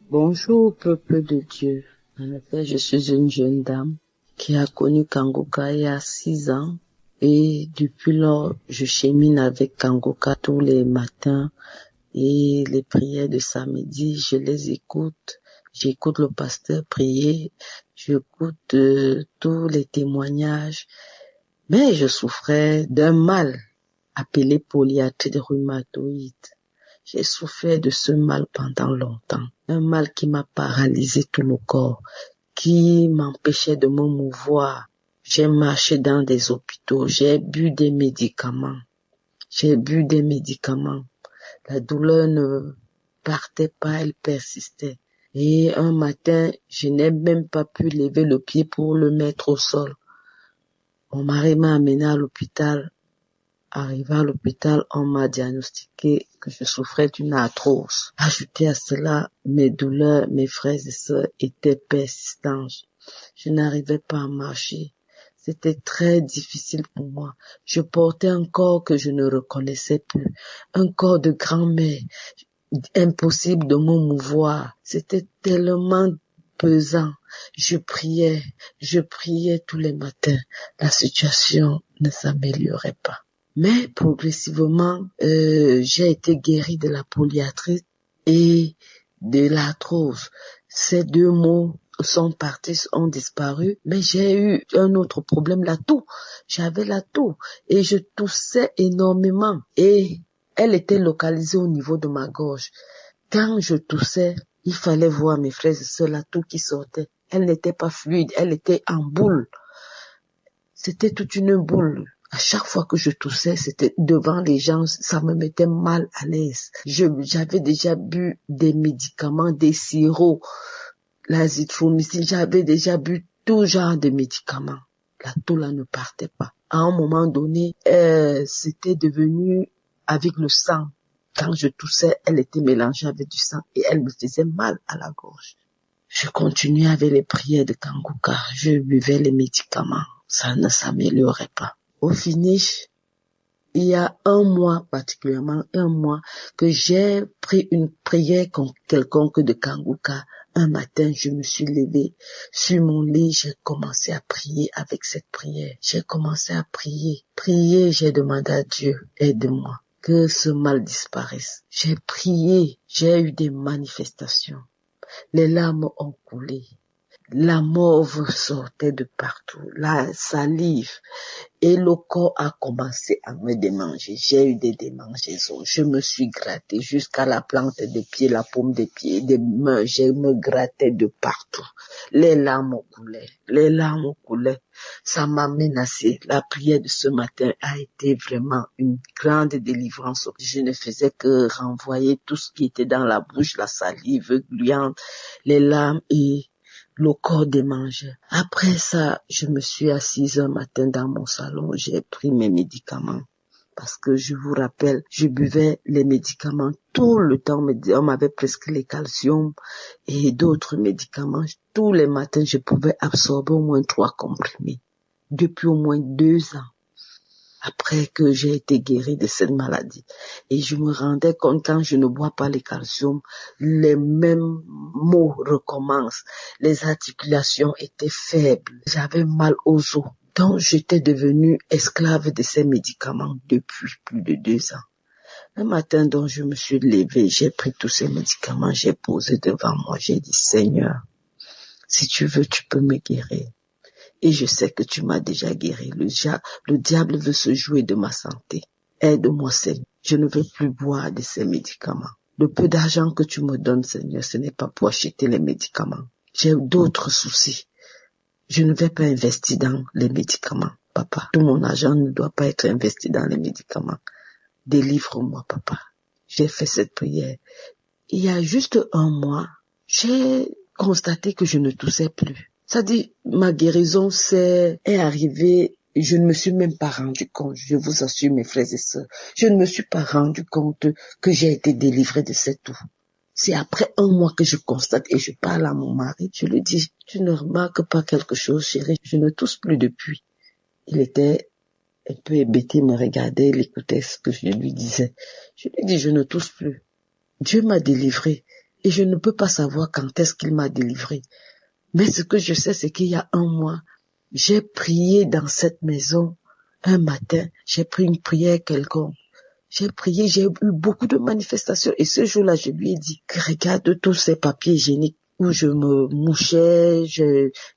S9: Bonjour, peuple de Dieu. En effet, je suis une jeune dame qui a connu Kanguka il y a 6 ans. Et depuis lors, je chemine avec Kanguka tous les matins. Et les prières de samedi, je les écoute. J'écoute le pasteur prier. J'écoute tous les témoignages. Mais je souffrais d'un mal appelé polyarthrite rhumatoïde. J'ai souffert de ce mal pendant longtemps. Un mal qui m'a paralysé tout le corps, qui m'empêchait de me mouvoir. J'ai marché dans des hôpitaux, j'ai bu des médicaments. La douleur ne partait pas, elle persistait. Et un matin, je n'ai même pas pu lever le pied pour le mettre au sol. Mon mari m'a amené à l'hôpital. Arrivé à l'hôpital, on m'a diagnostiqué que je souffrais d'une arthrose. Ajouté à cela, mes douleurs, mes frères et sœurs étaient persistantes. Je n'arrivais pas à marcher. C'était très difficile pour moi. Je portais un corps que je ne reconnaissais plus. Un corps de grand-mère. Impossible de me mouvoir. C'était tellement pesant. Je priais tous les matins. La situation ne s'améliorait pas. Mais progressivement, j'ai été guérie de la polyarthrite et de l'arthrose. Ces deux maux sont partis, ont disparu, mais j'ai eu un autre problème, la toux. J'avais la toux et je toussais énormément et elle était localisée au niveau de ma gorge. Quand je toussais, il fallait voir mes frères et sœurs, la toux qui sortait. Elle n'était pas fluide, elle était en boule. C'était toute une boule. À chaque fois que je toussais, c'était devant les gens, ça me mettait mal à l'aise. J'avais déjà bu des médicaments, des sirops, l'azithromycine, j'avais déjà bu tout genre de médicaments. La toux là ne partait pas. À un moment donné, c'était devenu avec le sang. Quand je toussais, elle était mélangée avec du sang et elle me faisait mal à la gorge. Je continuais avec les prières de Kanguka. Je buvais les médicaments. Ça ne s'améliorait pas. Au finish, il y a un mois, particulièrement un mois, que j'ai pris une prière quelconque de Kanguka. Un matin, je me suis levée sur mon lit, j'ai commencé à prier avec cette prière. J'ai commencé à prier. Prier, j'ai demandé à Dieu, aide-moi, que ce mal disparaisse. J'ai prié, j'ai eu des manifestations. Les larmes ont coulé. La morve sortait de partout, la salive, et le corps a commencé à me démanger. J'ai eu des démangeaisons. Je me suis grattée jusqu'à la plante des pieds, la paume des pieds, des mains. Je me grattais de partout. Les larmes coulaient. Les larmes coulaient. Ça m'a menacée. La prière de ce matin a été vraiment une grande délivrance. Je ne faisais que renvoyer tout ce qui était dans la bouche, la salive gluante, les larmes et le corps démangeait. Après ça, je me suis assise un matin dans mon salon, j'ai pris mes médicaments. Parce que je vous rappelle, je buvais les médicaments tout le temps. On m'avait prescrit les calcium et d'autres médicaments. Tous les matins, je pouvais absorber au moins 3 comprimés. Depuis au moins 2 ans. Après que j'ai été guérie de cette maladie. Et je me rendais compte quand je ne bois pas les calcium, les mêmes maux recommencent. Les articulations étaient faibles. J'avais mal aux os. Donc j'étais devenue esclave de ces médicaments depuis plus de 2 ans. Un matin donc je me suis levée, j'ai pris tous ces médicaments, j'ai posé devant moi, j'ai dit Seigneur, si tu veux, tu peux me guérir. Et je sais que tu m'as déjà guéri. Le diable veut se jouer de ma santé. Aide-moi, Seigneur. Je ne veux plus boire de ces médicaments. Le peu d'argent que tu me donnes, Seigneur, ce n'est pas pour acheter les médicaments. J'ai d'autres soucis. Je ne vais pas investir dans les médicaments, papa. Tout mon argent ne doit pas être investi dans les médicaments. Délivre-moi, papa. J'ai fait cette prière. Il y a juste un mois, j'ai constaté que je ne toussais plus. Ça dit, ma guérison est arrivée, je ne me suis même pas rendu compte, je vous assure mes frères et sœurs, je ne me suis pas rendu compte que j'ai été délivrée de cette toux. C'est après un mois que je constate et je parle à mon mari, je lui dis, tu ne remarques pas quelque chose, chérie, je ne tousse plus depuis. Il était un peu hébété, il me regardait, il écoutait ce que je lui disais. Je lui dis, je ne tousse plus. Dieu m'a délivrée et je ne peux pas savoir quand est-ce qu'il m'a délivrée. Mais ce que je sais, c'est qu'il y a un mois, j'ai prié dans cette maison. Un matin, j'ai pris une prière quelconque. J'ai prié, j'ai eu beaucoup de manifestations. Et ce jour-là, je lui ai dit, regarde tous ces papiers hygiéniques où je me mouchais,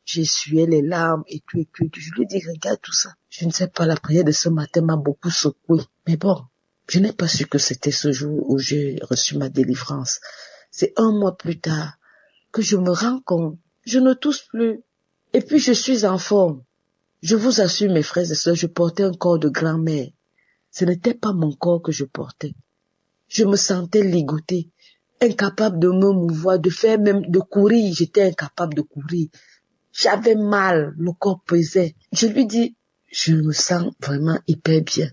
S9: j'essuyais les larmes et tout. Je lui ai dit, regarde tout ça. Je ne sais pas, la prière de ce matin m'a beaucoup secoué. Mais bon, je n'ai pas su que c'était ce jour où j'ai reçu ma délivrance. C'est un mois plus tard que je me rends compte. Je ne tousse plus. Et puis je suis en forme. Je vous assure, mes frères et sœurs, je portais un corps de grand-mère. Ce n'était pas mon corps que je portais. Je me sentais ligotée, incapable de me mouvoir, de faire même, de courir. J'étais incapable de courir. J'avais mal, le corps pesait. Je lui dis, je me sens vraiment hyper bien.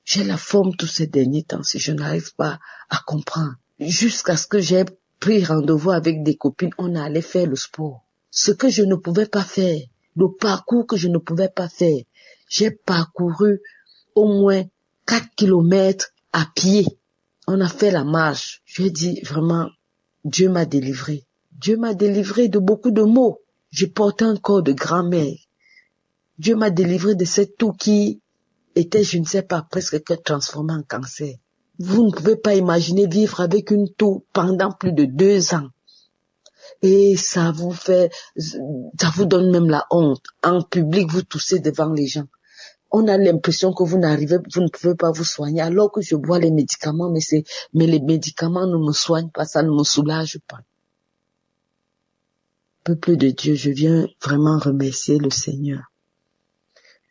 S9: J'ai la forme tous ces derniers temps, si je n'arrive pas à comprendre. Jusqu'à ce que j'ai pris rendez-vous avec des copines, on allait faire le sport. Ce que je ne pouvais pas faire, le parcours que je ne pouvais pas faire, j'ai parcouru au moins 4 kilomètres à pied. On a fait la marche. Je ai dit vraiment, Dieu m'a délivré. Dieu m'a délivré de beaucoup de maux. Je portais un corps de grand-mère. Dieu m'a délivré de cette toux qui était, je ne sais pas, presque que transformée en cancer. Vous ne pouvez pas imaginer vivre avec une toux pendant plus de 2 ans. Et ça vous donne même la honte. En public, vous toussez devant les gens. On a l'impression que vous ne pouvez pas vous soigner, alors que je bois les médicaments, mais les médicaments ne me soignent pas, ça ne me soulage pas. Peuple de Dieu, je viens vraiment remercier le Seigneur.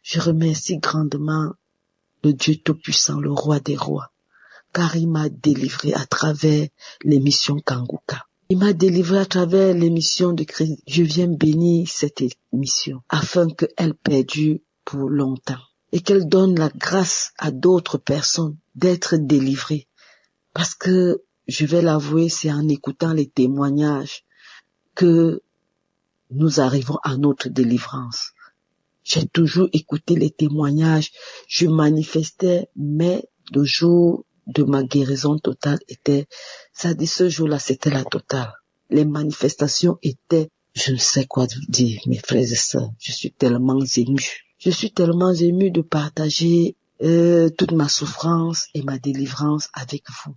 S9: Je remercie grandement le Dieu Tout-Puissant, le Roi des Rois, car il m'a délivré à travers l'émission Kanguka. Il m'a délivré à travers l'émission de Christ. Je viens bénir cette émission afin qu'elle perdure pour longtemps et qu'elle donne la grâce à d'autres personnes d'être délivrées. Parce que, je vais l'avouer, c'est en écoutant les témoignages que nous arrivons à notre délivrance. J'ai toujours écouté les témoignages, je manifestais, mais le jour de ma guérison totale ce jour-là, c'était la totale. Les manifestations étaient, je ne sais quoi dire, mes frères et sœurs, je suis tellement émue. Je suis tellement émue de partager toute ma souffrance et ma délivrance avec vous.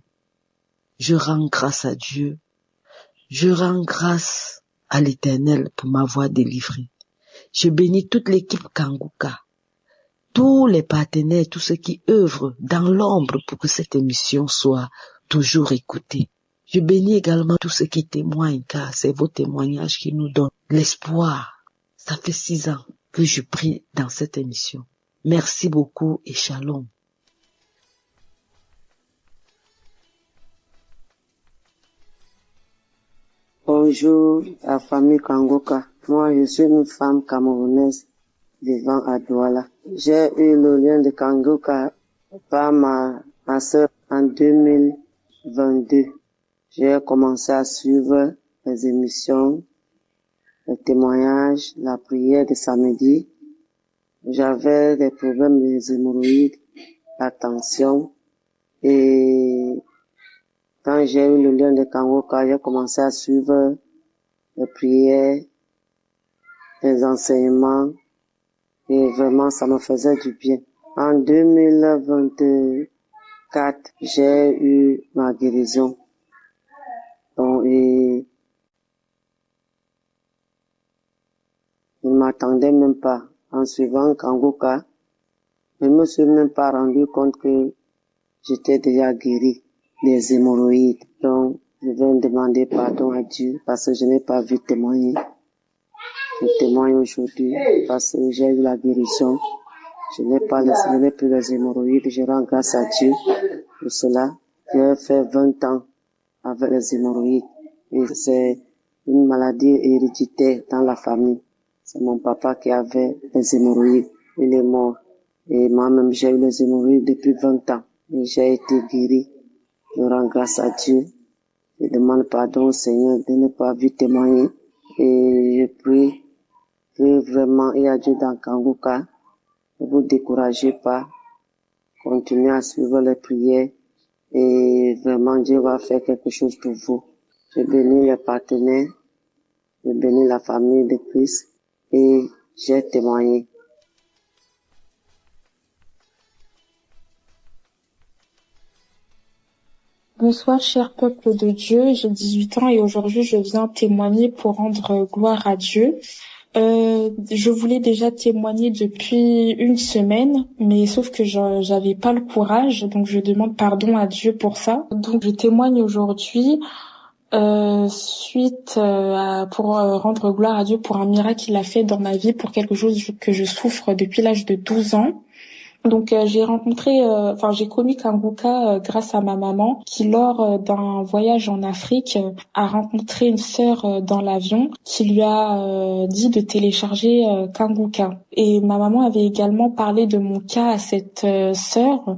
S9: Je rends grâce à Dieu, je rends grâce à l'Éternel pour m'avoir délivré. Je bénis toute l'équipe Kanguka, tous les partenaires, tous ceux qui œuvrent dans l'ombre pour que cette émission soit toujours écoutée. Je bénis également tous ceux qui témoignent, car c'est vos témoignages qui nous donnent l'espoir. Ça fait 6 ans que je prie dans cette émission. Merci beaucoup et shalom.
S10: Bonjour, la famille Kanguka. Moi, je suis une femme camerounaise vivant à Douala. J'ai eu le lien de Kanguka par ma sœur en 2022. J'ai commencé à suivre les émissions, les témoignages, la prière de samedi. J'avais des problèmes des hémorroïdes, la tension. Et quand j'ai eu le lien de Kanguka, j'ai commencé à suivre les prières, les enseignements. Et vraiment, ça me faisait du bien. En 2024, j'ai eu ma guérison. Donc, et je ne m'attendais même pas. En suivant Kanguka, je ne me suis même pas rendu compte que j'étais déjà guéri des hémorroïdes. Donc, je vais demander pardon à Dieu parce que je n'ai pas vu témoigner. Je témoigne aujourd'hui parce que j'ai eu la guérison. Je n'ai plus les hémorroïdes. Je rends grâce à Dieu pour cela. J'ai fait 20 ans avec les hémorroïdes. Et c'est une maladie héréditaire dans la famille. C'est mon papa qui avait les hémorroïdes. Il est mort. Et moi-même, j'ai eu les hémorroïdes depuis 20 ans. Et j'ai été guéri. Je rends grâce à Dieu. Je demande pardon au Seigneur de ne pas vu témoigner. Et je prie que vraiment il y a Dieu dans Kanguka. Ne vous découragez pas. Continuez à suivre les prières. Et vraiment Dieu va faire quelque chose pour vous. Je bénis les partenaires. Je bénis la famille de Christ. Et j'ai témoigné.
S11: Bonsoir, cher peuple de Dieu. J'ai 18 ans et aujourd'hui, je viens témoigner pour rendre gloire à Dieu. Je voulais déjà témoigner depuis une semaine, mais sauf que j'avais pas le courage, donc je demande pardon à Dieu pour ça. Donc, je témoigne aujourd'hui pour rendre gloire à Dieu pour un miracle qu'il a fait dans ma vie, pour quelque chose que je souffre depuis l'âge de 12 ans. Donc j'ai connu Kanguka grâce à ma maman qui lors d'un voyage en Afrique a rencontré une sœur dans l'avion qui lui a dit de télécharger Kanguka. Et ma maman avait également parlé de mon cas à cette sœur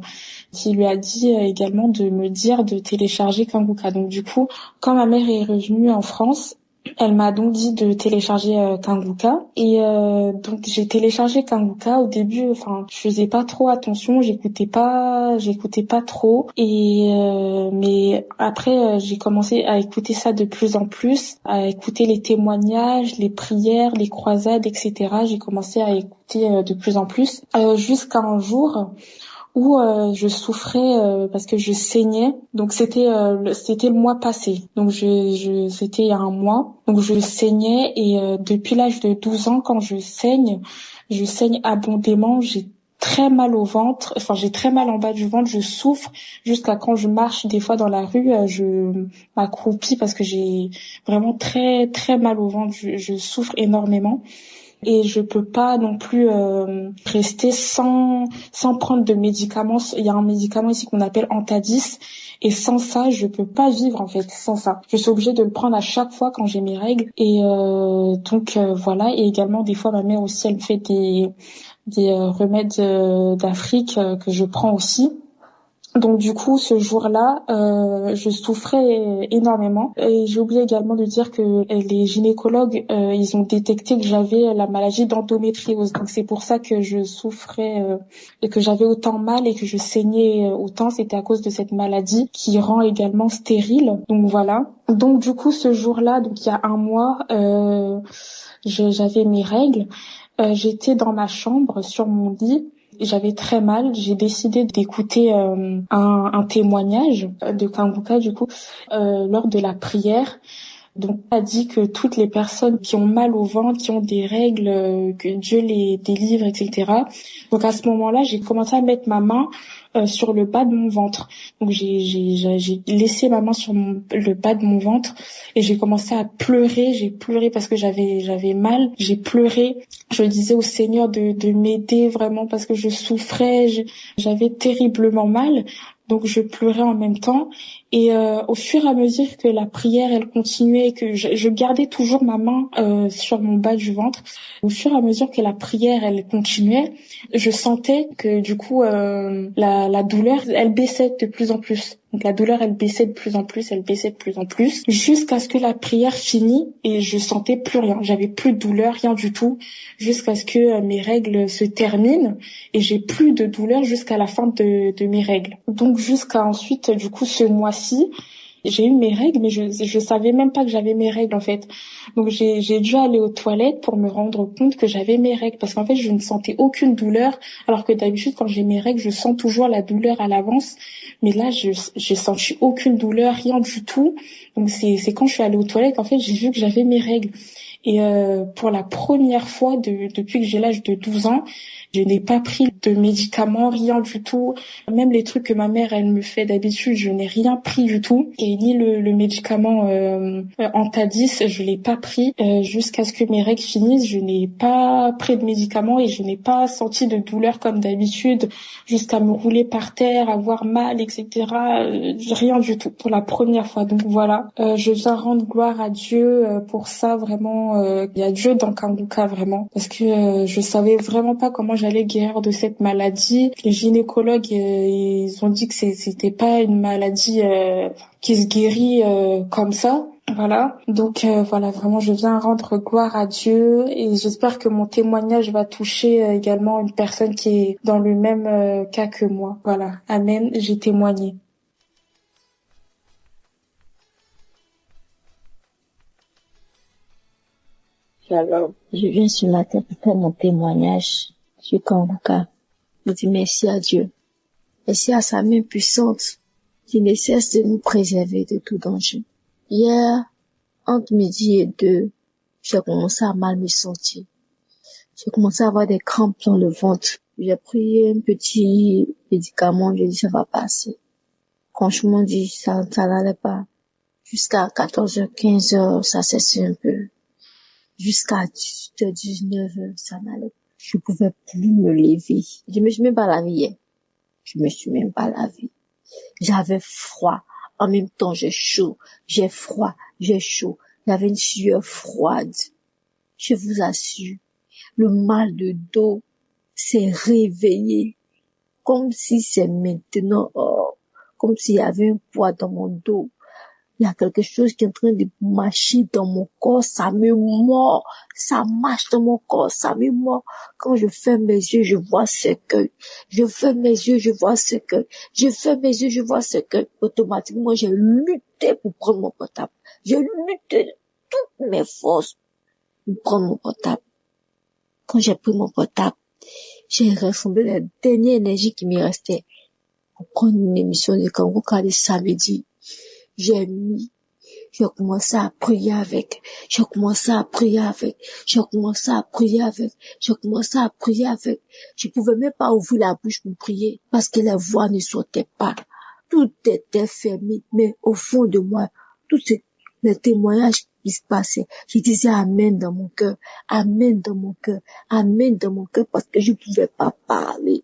S11: qui lui a dit également de me dire de télécharger Kanguka. Donc du coup, quand ma mère est revenue en France, Elle m'a donc dit de télécharger Kanguka et donc j'ai téléchargé Kanguka. Au début, enfin, je faisais pas trop attention, j'écoutais pas trop et mais après j'ai commencé à écouter ça de plus en plus, à écouter les témoignages, les prières, les croisades, etc. J'ai commencé à écouter de plus en plus jusqu'à un jour où je souffrais parce que je saignais. Donc c'était le mois passé. Donc c'était il y a un mois. Donc je saignais et depuis l'âge de 12 ans, quand je saigne abondamment. J'ai très mal au ventre, enfin j'ai très mal en bas du ventre, je souffre jusqu'à quand je marche des fois dans la rue, je m'accroupis parce que j'ai vraiment très très mal au ventre, je souffre énormément. Et je peux pas non plus rester sans prendre de médicaments. Il y a un médicament ici qu'on appelle Antadis et sans ça je peux pas vivre en fait, sans ça je suis obligée de le prendre à chaque fois quand j'ai mes règles et donc voilà. Et également des fois ma mère aussi elle me fait des remèdes d'Afrique que je prends aussi. Donc du coup, ce jour-là, je souffrais énormément. Et j'ai oublié également de dire que les gynécologues, ils ont détecté que j'avais la maladie d'endométriose. Donc c'est pour ça que je souffrais et que j'avais autant mal et que je saignais autant. C'était à cause de cette maladie qui rend également stérile. Donc voilà. Donc du coup, ce jour-là, donc il y a un mois, j'avais mes règles. J'étais dans ma chambre sur mon lit. J'avais très mal. J'ai décidé d'écouter un témoignage de Kanguka du coup lors de la prière. Donc, on a dit que toutes les personnes qui ont mal au ventre, qui ont des règles, que Dieu les délivre, etc. Donc, à ce moment-là, j'ai commencé à mettre ma main sur le bas de mon ventre. Donc, j'ai laissé ma main sur le bas de mon ventre et j'ai commencé à pleurer. J'ai pleuré parce que j'avais mal. J'ai pleuré. Je disais au Seigneur de m'aider vraiment parce que je souffrais. J'avais terriblement mal. Donc je pleurais en même temps et au fur et à mesure que la prière elle continuait, que je gardais toujours ma main sur mon bas du ventre, au fur et à mesure que la prière elle continuait, je sentais que du coup la douleur elle baissait de plus en plus. Donc la douleur elle baissait de plus en plus, jusqu'à ce que la prière finisse et je sentais plus rien, j'avais plus de douleur, rien du tout, jusqu'à ce que mes règles se terminent et j'ai plus de douleur jusqu'à la fin de mes règles. Donc jusqu'à ensuite du coup ce mois-ci, j'ai eu mes règles mais je savais même pas que j'avais mes règles en fait. Donc j'ai dû aller aux toilettes pour me rendre compte que j'avais mes règles parce qu'en fait je ne sentais aucune douleur alors que d'habitude quand j'ai mes règles, je sens toujours la douleur à l'avance. Mais là, j'ai senti aucune douleur, rien du tout. Donc c'est quand je suis allée aux toilettes, en fait, j'ai vu que j'avais mes règles. Et pour la première fois depuis que j'ai l'âge de 12 ans, je n'ai pas pris de médicaments, rien du tout. Même les trucs que ma mère, elle me fait d'habitude, je n'ai rien pris du tout. Et ni le médicament Antadis, je l'ai pas pris. Jusqu'à ce que mes règles finissent, je n'ai pas pris de médicaments et je n'ai pas senti de douleur comme d'habitude, jusqu'à me rouler par terre, avoir mal, etc. Rien du tout pour la première fois. Donc voilà, je viens rendre gloire à Dieu pour ça, vraiment. Il y a Dieu dans Kanguka, vraiment. Parce que je savais vraiment pas comment j'allais guérir de cette maladie. Les gynécologues, ils ont dit que c'était pas une maladie qui se guérit comme ça. Voilà. Donc voilà, vraiment je viens rendre gloire à Dieu et j'espère que mon témoignage va toucher également une personne qui est dans le même cas que moi. Voilà. Amen, j'ai témoigné.
S3: Alors, je viens ce matin pour faire mon témoignage sur Kanguka. Je dis merci à Dieu. Merci à sa main puissante qui ne cesse de nous préserver de tout danger. Hier, entre midi et 2, j'ai commencé à mal me sentir. J'ai commencé à avoir des crampes dans le ventre. J'ai pris un petit médicament, j'ai dit ça va passer. Franchement dit, ça n'allait pas. Jusqu'à 14h, 15h, ça cessait un peu. Jusqu'à 19h, ça n'allait pas. Je pouvais plus me lever. Je me suis même pas lavé hier. J'avais froid. En même temps, j'ai chaud. J'ai froid. J'ai chaud. J'avais une sueur froide. Je vous assure, le mal de dos s'est réveillé. Comme si c'est maintenant, comme s'il y avait un poids dans mon dos. Il y a quelque chose qui est en train de marcher dans mon corps, ça me mord, ça marche dans mon corps, ça me mord. Quand je ferme mes yeux, je vois ce que, je ferme mes yeux, je vois ce que, je ferme mes yeux, je vois ce que, automatiquement, j'ai lutté pour prendre mon portable. J'ai lutté de toutes mes forces pour prendre mon portable. Quand j'ai pris mon portable, j'ai rassemblé la dernière énergie qui me restait pour prendre une émission de Kangoka le samedi. J'ai commencé à prier avec, j'ai commencé à prier avec. Je pouvais même pas ouvrir la bouche pour prier parce que la voix ne sortait pas. Tout était fermé, mais au fond de moi, tous les témoignages qui se passaient, je disais amen dans mon cœur, amen dans mon cœur, amen dans mon cœur parce que je pouvais pas parler.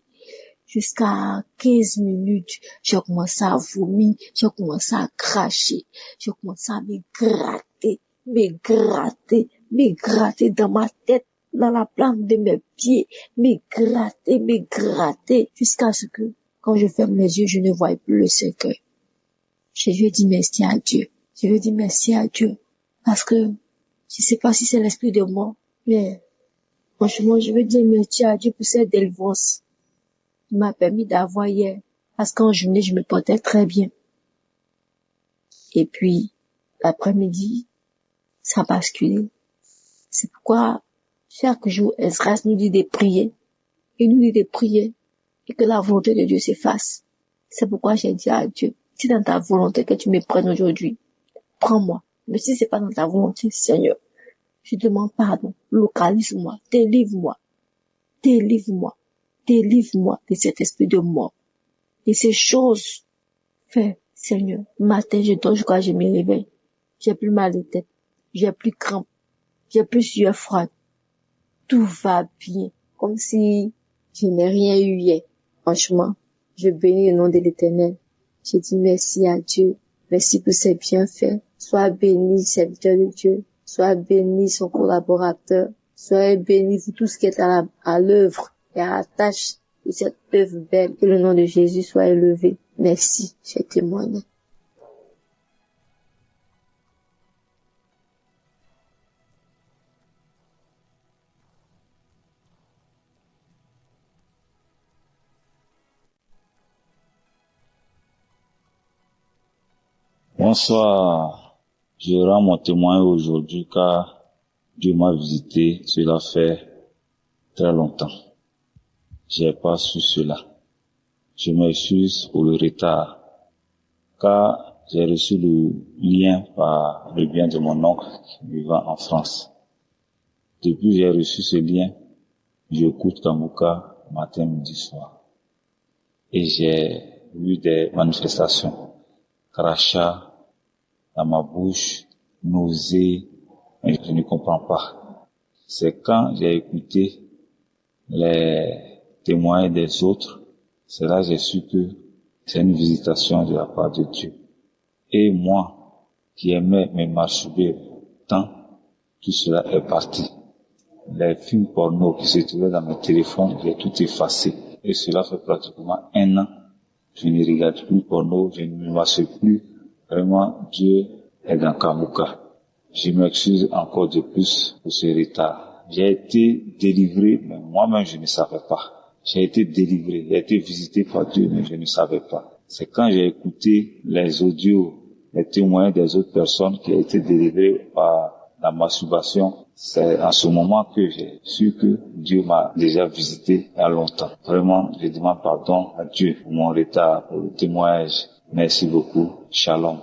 S3: Jusqu'à 15 minutes, j'ai commencé à vomir, j'ai commencé à cracher, j'ai commencé à me gratter dans ma tête, dans la plante de mes pieds, me gratter, jusqu'à ce que, quand je ferme les yeux, je ne vois plus le cercueil. Je lui ai dit merci à Dieu. Parce que, je sais pas si c'est l'esprit de moi, mais, franchement, je veux dire merci à Dieu pour cette délivrance. Il m'a permis d'avoir hier, parce qu'en journée, je me portais très bien. Et puis, l'après-midi, ça a basculé. C'est pourquoi, chaque jour, Esdras nous dit de prier. Il nous dit de prier, et que la volonté de Dieu s'efface. C'est pourquoi j'ai dit à Dieu, si dans ta volonté que tu me prennes aujourd'hui, prends-moi. Mais si c'est pas dans ta volonté, Seigneur, je demande pardon, localise-moi, délivre-moi de cet esprit de mort, de ces choses. Fais, Seigneur, matin, je dors jusqu'à je me réveille. J'ai plus mal de tête, j'ai plus crampe, j'ai plus sueur froide. Tout va bien, comme si je n'ai rien eu hier. Franchement, je bénis le nom de l'Éternel. Je dis merci à Dieu, merci pour ses bienfaits. Sois béni, serviteur de Dieu. Sois béni, son collaborateur. Sois béni pour tout ce qui est à l'œuvre et à la tâche de cette œuvre belle. Que le nom de Jésus soit élevé. Merci, j'ai témoigné.
S6: Bonsoir. Je rends mon témoin aujourd'hui car Dieu m'a visité. Cela fait très longtemps. J'ai pas su cela. Je m'excuse pour le retard car j'ai reçu le lien par le bien de mon oncle vivant en France. Depuis que j'ai reçu ce lien, j'écoute Kangoka matin, midi, soir. Et j'ai vu des manifestations, crachats dans ma bouche, nausées, et je ne comprends pas. C'est quand j'ai écouté les témoignages des autres, c'est là que j'ai su que c'est une visitation de la part de Dieu. Et moi, qui aimais me masturber tant, tout cela est parti. Les films porno qui se trouvaient dans mes téléphones, j'ai tout effacé. Et cela fait pratiquement 1 an. Je ne regarde plus porno, je ne me masturbe plus. Vraiment, Dieu est dans Kangoka. Je m'excuse encore de plus pour ce retard. J'ai été délivré, mais moi-même je ne savais pas. J'ai été délivré, j'ai été visité par Dieu, mais je ne savais pas. C'est quand j'ai écouté les audios, les témoignages des autres personnes qui ont été délivrées par la masturbation. C'est à ce moment que j'ai su que Dieu m'a déjà visité il y a longtemps. Vraiment, je demande pardon à Dieu pour mon retard, pour le témoignage. Merci beaucoup. Shalom.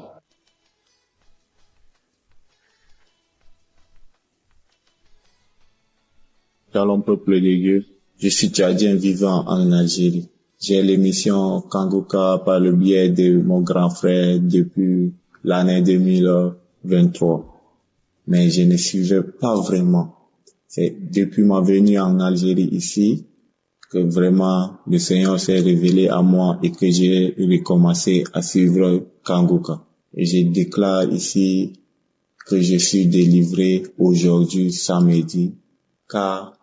S12: Shalom peuple de Dieu. Je suis Tchadien vivant en Algérie. J'ai l'émission Kangoka par le biais de mon grand frère depuis l'année 2023. Mais je ne suivais pas vraiment. C'est depuis ma venue en Algérie ici que vraiment le Seigneur s'est révélé à moi et que j'ai recommencé à suivre Kangoka. Et je déclare ici que je suis délivré aujourd'hui, samedi, car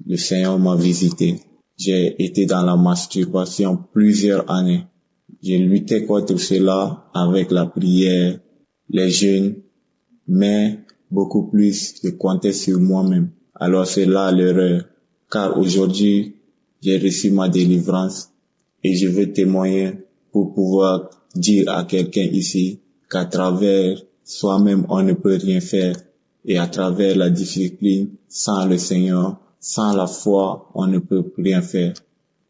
S12: le Seigneur m'a visité. J'ai été dans la masturbation plusieurs années. J'ai lutté contre cela avec la prière, les jeunes, mais beaucoup plus je comptais sur moi-même. Alors c'est là l'erreur, car aujourd'hui, j'ai reçu ma délivrance et je veux témoigner pour pouvoir dire à quelqu'un ici qu'à travers soi-même, on ne peut rien faire et à travers la discipline, sans le Seigneur, sans la foi, on ne peut rien faire.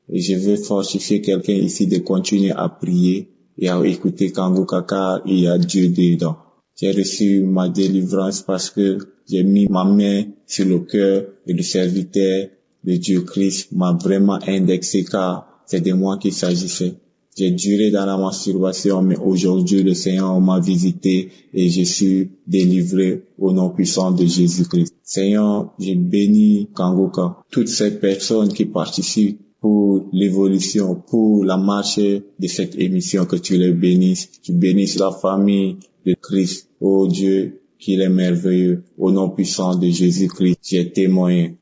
S12: Et je veux fortifier quelqu'un ici de continuer à prier et à écouter Kanguka car il y a Dieu dedans. J'ai reçu ma délivrance parce que j'ai mis ma main sur le cœur et le serviteur de Dieu Christ m'a vraiment indexé car c'est de moi qu'il s'agissait. J'ai duré dans la masturbation, mais aujourd'hui le Seigneur m'a visité et je suis délivré au nom puissant de Jésus-Christ. Seigneur, je bénis Kanguka, toutes ces personnes qui participent pour l'évolution, pour la marche de cette émission, que tu les bénisses. Tu bénisses la famille de Christ. Oh Dieu, qu'il est merveilleux. Au nom puissant de Jésus-Christ, j'ai témoigné.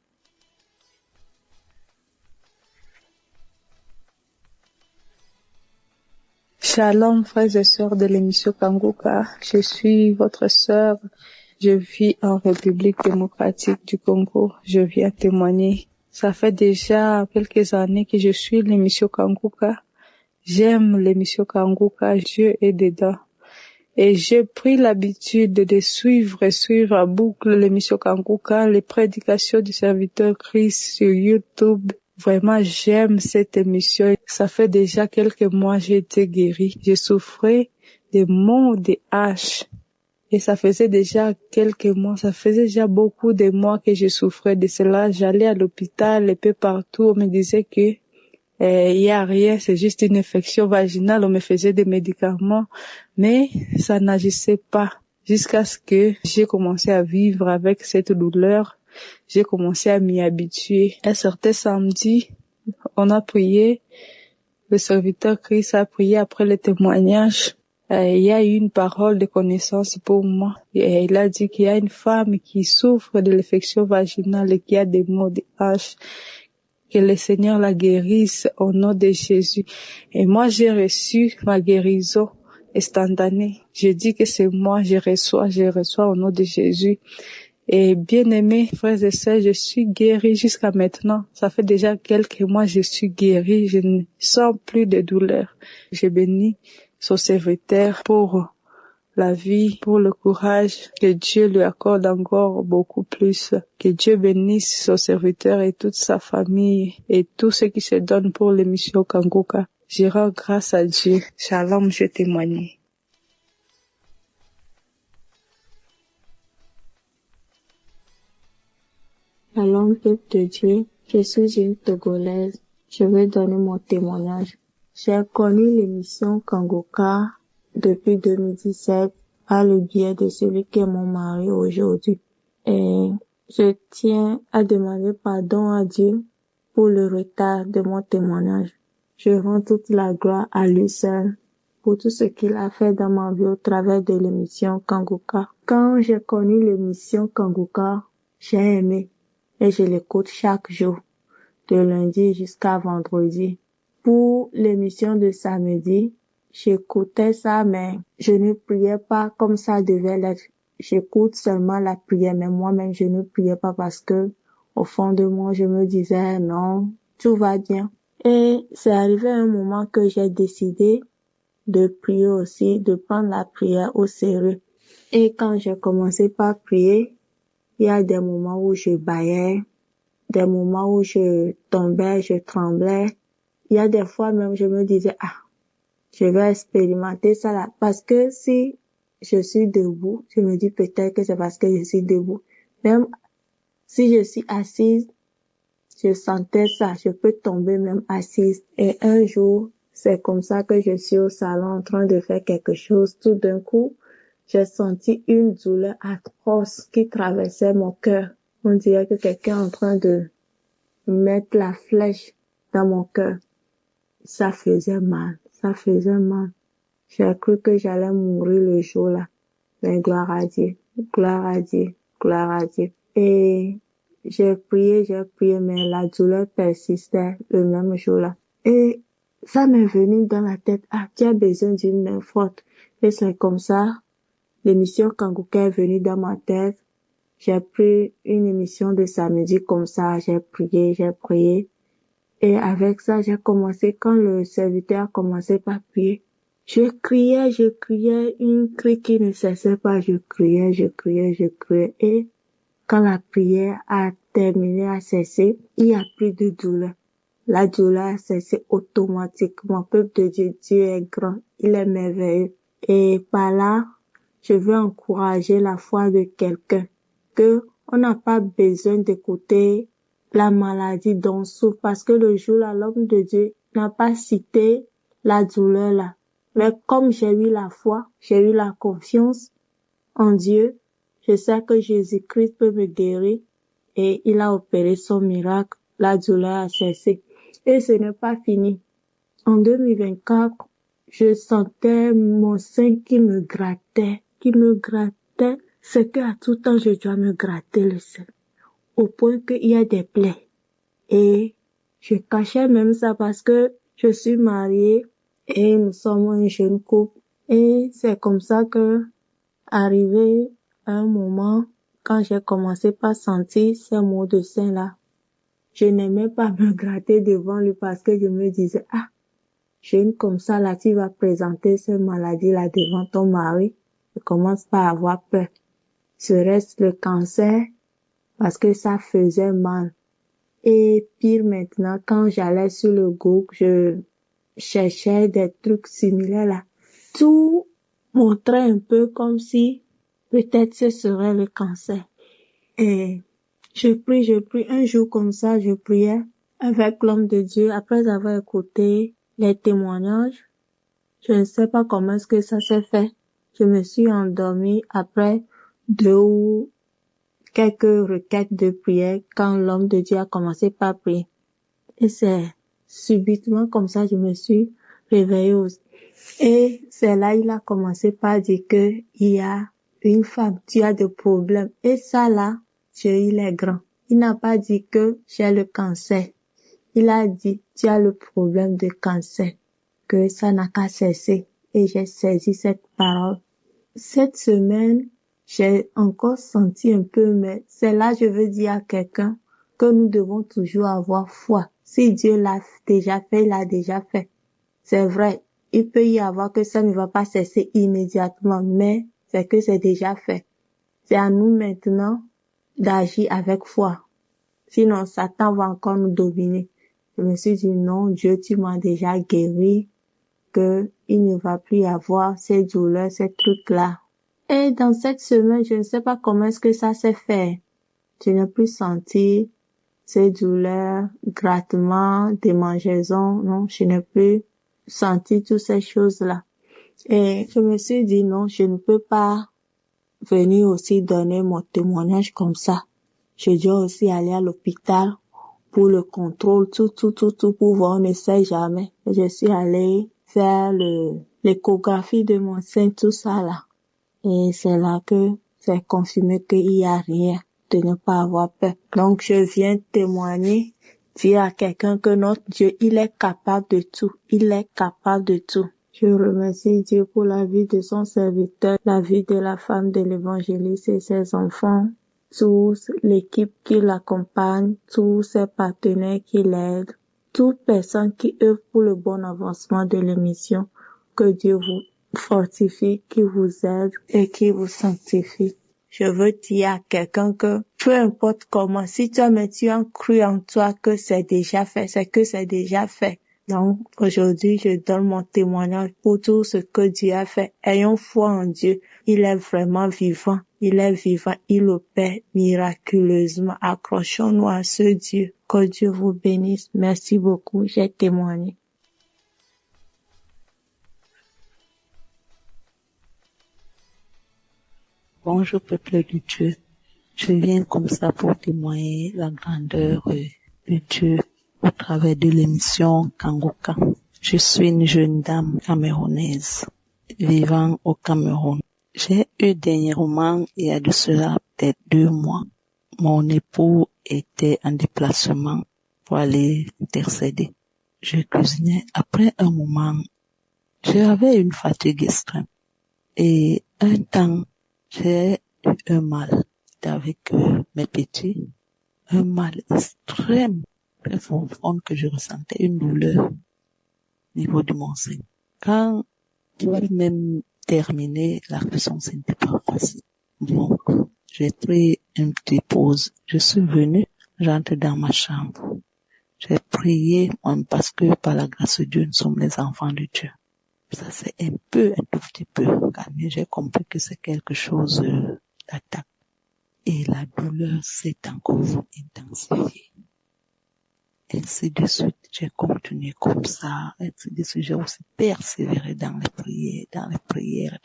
S2: Shalom, frères et sœurs de l'émission Kanguka. Je suis votre sœur. Je vis en République démocratique du Congo. Je viens témoigner. Ça fait déjà quelques années que je suis l'émission Kanguka. J'aime l'émission Kanguka. Dieu est dedans. Et j'ai pris l'habitude de suivre à boucle l'émission Kanguka, les prédications du serviteur Christ sur YouTube. Vraiment, j'aime cette émission. Ça fait déjà quelques mois que j'ai été guérie. Je souffrais des maux de hache. Et ça faisait déjà quelques mois, ça faisait déjà beaucoup de mois que je souffrais de cela. J'allais à l'hôpital, un peu partout. On me disait que il y a rien, c'est juste une infection vaginale. On me faisait des médicaments, mais ça n'agissait pas. Jusqu'à ce que j'ai commencé à vivre avec cette douleur. J'ai commencé à m'y habituer. Un certain samedi, on a prié. Le serviteur Christ a prié après le témoignage. Il y a eu une parole de connaissance pour moi. Et il a dit qu'il y a une femme qui souffre de l'infection vaginale et qui a des maux de hache. Que le Seigneur la guérisse au nom de Jésus. Et moi, j'ai reçu ma guérison instantanée. Je dis que c'est moi, je reçois au nom de Jésus. Et bien aimés, frères et sœurs, je suis guérie jusqu'à maintenant. Ça fait déjà quelques mois, je suis guérie. Je ne sens plus de douleur. Je bénis son serviteur pour la vie, pour le courage, que Dieu lui accorde encore beaucoup plus. Que Dieu bénisse son serviteur et toute sa famille et tous ceux qui se donnent pour l'émission Kanguka. Je rends grâce à Dieu. Shalom, je témoigne.
S4: Shalom, peuple de Dieu. Je suis une Togolaise. Je vais donner mon témoignage. J'ai connu l'émission Kanguka depuis 2017 par le biais de celui qui est mon mari aujourd'hui. Et je tiens à demander pardon à Dieu pour le retard de mon témoignage. Je rends toute la gloire à lui seul pour tout ce qu'il a fait dans ma vie au travers de l'émission Kanguka. Quand j'ai connu l'émission Kanguka, j'ai aimé et je l'écoute chaque jour, de lundi jusqu'à vendredi. Pour l'émission de samedi, j'écoutais ça, mais je ne priais pas comme ça devait l'être. J'écoute seulement la prière, mais moi-même, je ne priais pas parce que, au fond de moi, je me disais, non, tout va bien. Et c'est arrivé un moment que j'ai décidé de prier aussi, de prendre la prière au sérieux. Et quand j'ai commencé par prier, il y a des moments où je bâillais, des moments où je tombais, je tremblais. Il y a des fois même, je me disais, je vais expérimenter ça là. Parce que si je suis debout, je me dis peut-être que c'est parce que je suis debout. Même si je suis assise, je sentais ça. Je peux tomber même assise. Et un jour, c'est comme ça que je suis au salon en train de faire quelque chose. Tout d'un coup, j'ai senti une douleur atroce qui traversait mon cœur. On dirait que quelqu'un est en train de mettre la flèche dans mon cœur. Ça faisait mal. J'ai cru que j'allais mourir le jour-là. Mais gloire à Dieu, gloire à Dieu, gloire à Dieu. Et j'ai prié, mais la douleur persistait le même jour-là. Et ça m'est venu dans la tête, tu as besoin d'une main forte. Et c'est comme ça, l'émission Kanguka est venue dans ma tête. J'ai pris une émission de samedi comme ça, j'ai prié. Et avec ça, j'ai commencé, quand le serviteur a commencé par prier, je criais, une cri qui ne cessait pas, je criais. Et quand la prière a terminé, a cessé, il n'y a plus de douleur. La douleur a cessé automatiquement. Peuple de Dieu, Dieu est grand, il est merveilleux. Et par là, je veux encourager la foi de quelqu'un, que on n'a pas besoin d'écouter la maladie dont on souffre, parce que le jour-là, l'homme de Dieu n'a pas cité la douleur là. Mais comme j'ai eu la foi, j'ai eu la confiance en Dieu, je sais que Jésus-Christ peut me guérir et il a opéré son miracle, la douleur a cessé. Et ce n'est pas fini. En 2024, je sentais mon sein qui me grattait. C'est qu'à tout temps, je dois me gratter le sein. Au point qu'il y a des plaies. Et je cachais même ça parce que je suis mariée et nous sommes un jeune couple. Et c'est comme ça que, arrivé à un moment, quand j'ai commencé par sentir ces maux de sein là, je n'aimais pas me gratter devant lui parce que je me disais, jeune comme ça là, tu vas présenter cette maladie là devant ton mari. Je commence pas à avoir peur. Serait-ce le cancer? Parce que ça faisait mal. Et pire maintenant, quand j'allais sur le Google, je cherchais des trucs similaires là. Tout montrait un peu comme si peut-être ce serait le cancer. Et je prie. Un jour comme ça, je priais avec l'homme de Dieu après avoir écouté les témoignages. Je ne sais pas comment est-ce que ça s'est fait. Je me suis endormie après 2 ou quelques requêtes de prière quand l'homme de Dieu a commencé par prier. Et c'est subitement comme ça, je me suis réveillée aussi. Et c'est là, il a commencé par dire que il y a une femme, tu as des problèmes. Et ça là, Dieu, il est grand. Il n'a pas dit que j'ai le cancer. Il a dit, tu as le problème de cancer, que ça n'a qu'à cesser. Et j'ai saisi cette parole. Cette semaine, j'ai encore senti un peu, mais c'est là je veux dire à quelqu'un que nous devons toujours avoir foi. Si Dieu l'a déjà fait, il l'a déjà fait. C'est vrai, il peut y avoir que ça ne va pas cesser immédiatement, mais c'est que c'est déjà fait. C'est à nous maintenant d'agir avec foi. Sinon, Satan va encore nous dominer. Je me suis dit, non, Dieu, tu m'as déjà guéri, que il ne va plus y avoir ces douleurs, ces trucs-là. Et dans cette semaine, je ne sais pas comment est-ce que ça s'est fait. Je n'ai plus senti ces douleurs, grattements, démangeaisons, non, je n'ai plus senti toutes ces choses-là. Et je me suis dit, non, je ne peux pas venir aussi donner mon témoignage comme ça. Je dois aussi aller à l'hôpital pour le contrôle, tout, pour voir, on ne sait jamais. Et je suis allée faire l'échographie de mon sein, tout ça là. Et c'est là que c'est confirmé qu'il y a rien, de ne pas avoir peur. Donc je viens témoigner, dire à quelqu'un que notre Dieu, il est capable de tout. Il est capable de tout. Je remercie Dieu pour la vie de son serviteur, la vie de la femme de l'évangéliste et ses enfants, tous l'équipe qui l'accompagne, tous ses partenaires qui l'aident, toute personne qui œuvre pour le bon avancement de l'émission. Que Dieu vous fortifie, qui vous aide et qui vous sanctifie. Je veux dire à quelqu'un que peu importe comment, si tu as cru en toi que c'est déjà fait, c'est que c'est déjà fait. Donc aujourd'hui, je donne mon témoignage pour tout ce que Dieu a fait. Ayons foi en Dieu. Il est vraiment vivant. Il est vivant. Il opère miraculeusement. Accrochons-nous à ce Dieu. Que Dieu vous bénisse. Merci beaucoup. J'ai témoigné.
S9: Bonjour peuple de Dieu, je viens comme ça pour témoigner la grandeur de Dieu au travers de l'émission Kanguka. Je suis une jeune dame camerounaise vivant au Cameroun. J'ai eu dernièrement, il y a de cela peut-être 2 mois, mon époux était en déplacement pour aller intercéder. Je cuisinais. Après un moment, j'avais une fatigue extrême et un temps, J'ai eu un mal avec mes petits, un mal extrême, très profond que je ressentais, une douleur au niveau de mon sein. Quand tu vas même terminer la leçon, ce n'était pas facile. Donc, j'ai pris une petite pause. Je suis venue, j'entre dans ma chambre. J'ai prié, parce que par la grâce de Dieu, nous sommes les enfants de Dieu. Ça c'est un tout petit peu calmé. J'ai compris que c'est quelque chose d'attaque. Et la douleur s'est encore intensifiée. Ainsi de suite, j'ai continué comme ça. Ainsi de suite, j'ai aussi persévéré dans les prières.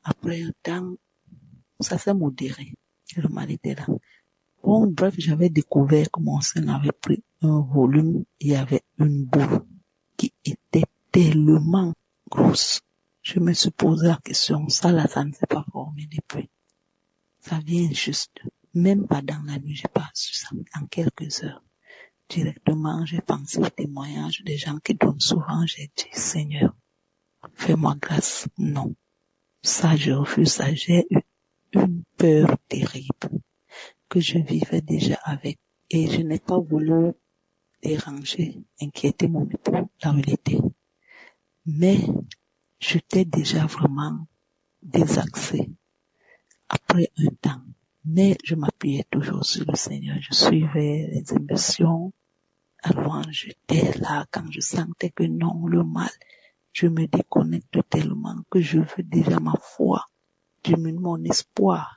S9: Après un temps, ça s'est modéré. Le mal était là. Bon, bref, j'avais découvert que mon sein avait pris un volume. Il y avait une boule qui était tellement grosse. Je me suis posé la question, ça là, ça ne s'est pas formé depuis. Ça vient juste. Même pas dans la nuit, j'ai pas su ça. En quelques heures, directement, j'ai pensé au témoignage des gens qui donnent souvent. J'ai dit, Seigneur, fais-moi grâce. Non. Ça, je refuse ça. J'ai eu une peur terrible que je vivais déjà avec. Et je n'ai pas voulu déranger, inquiéter mon époux là où il était. Mais j'étais déjà vraiment désaxée après un temps. Mais je m'appuyais toujours sur le Seigneur. Je suivais les émissions. Alors j'étais là quand je sentais que non, le mal, je me déconnecte tellement que je veux déjà ma foi, diminue mon espoir,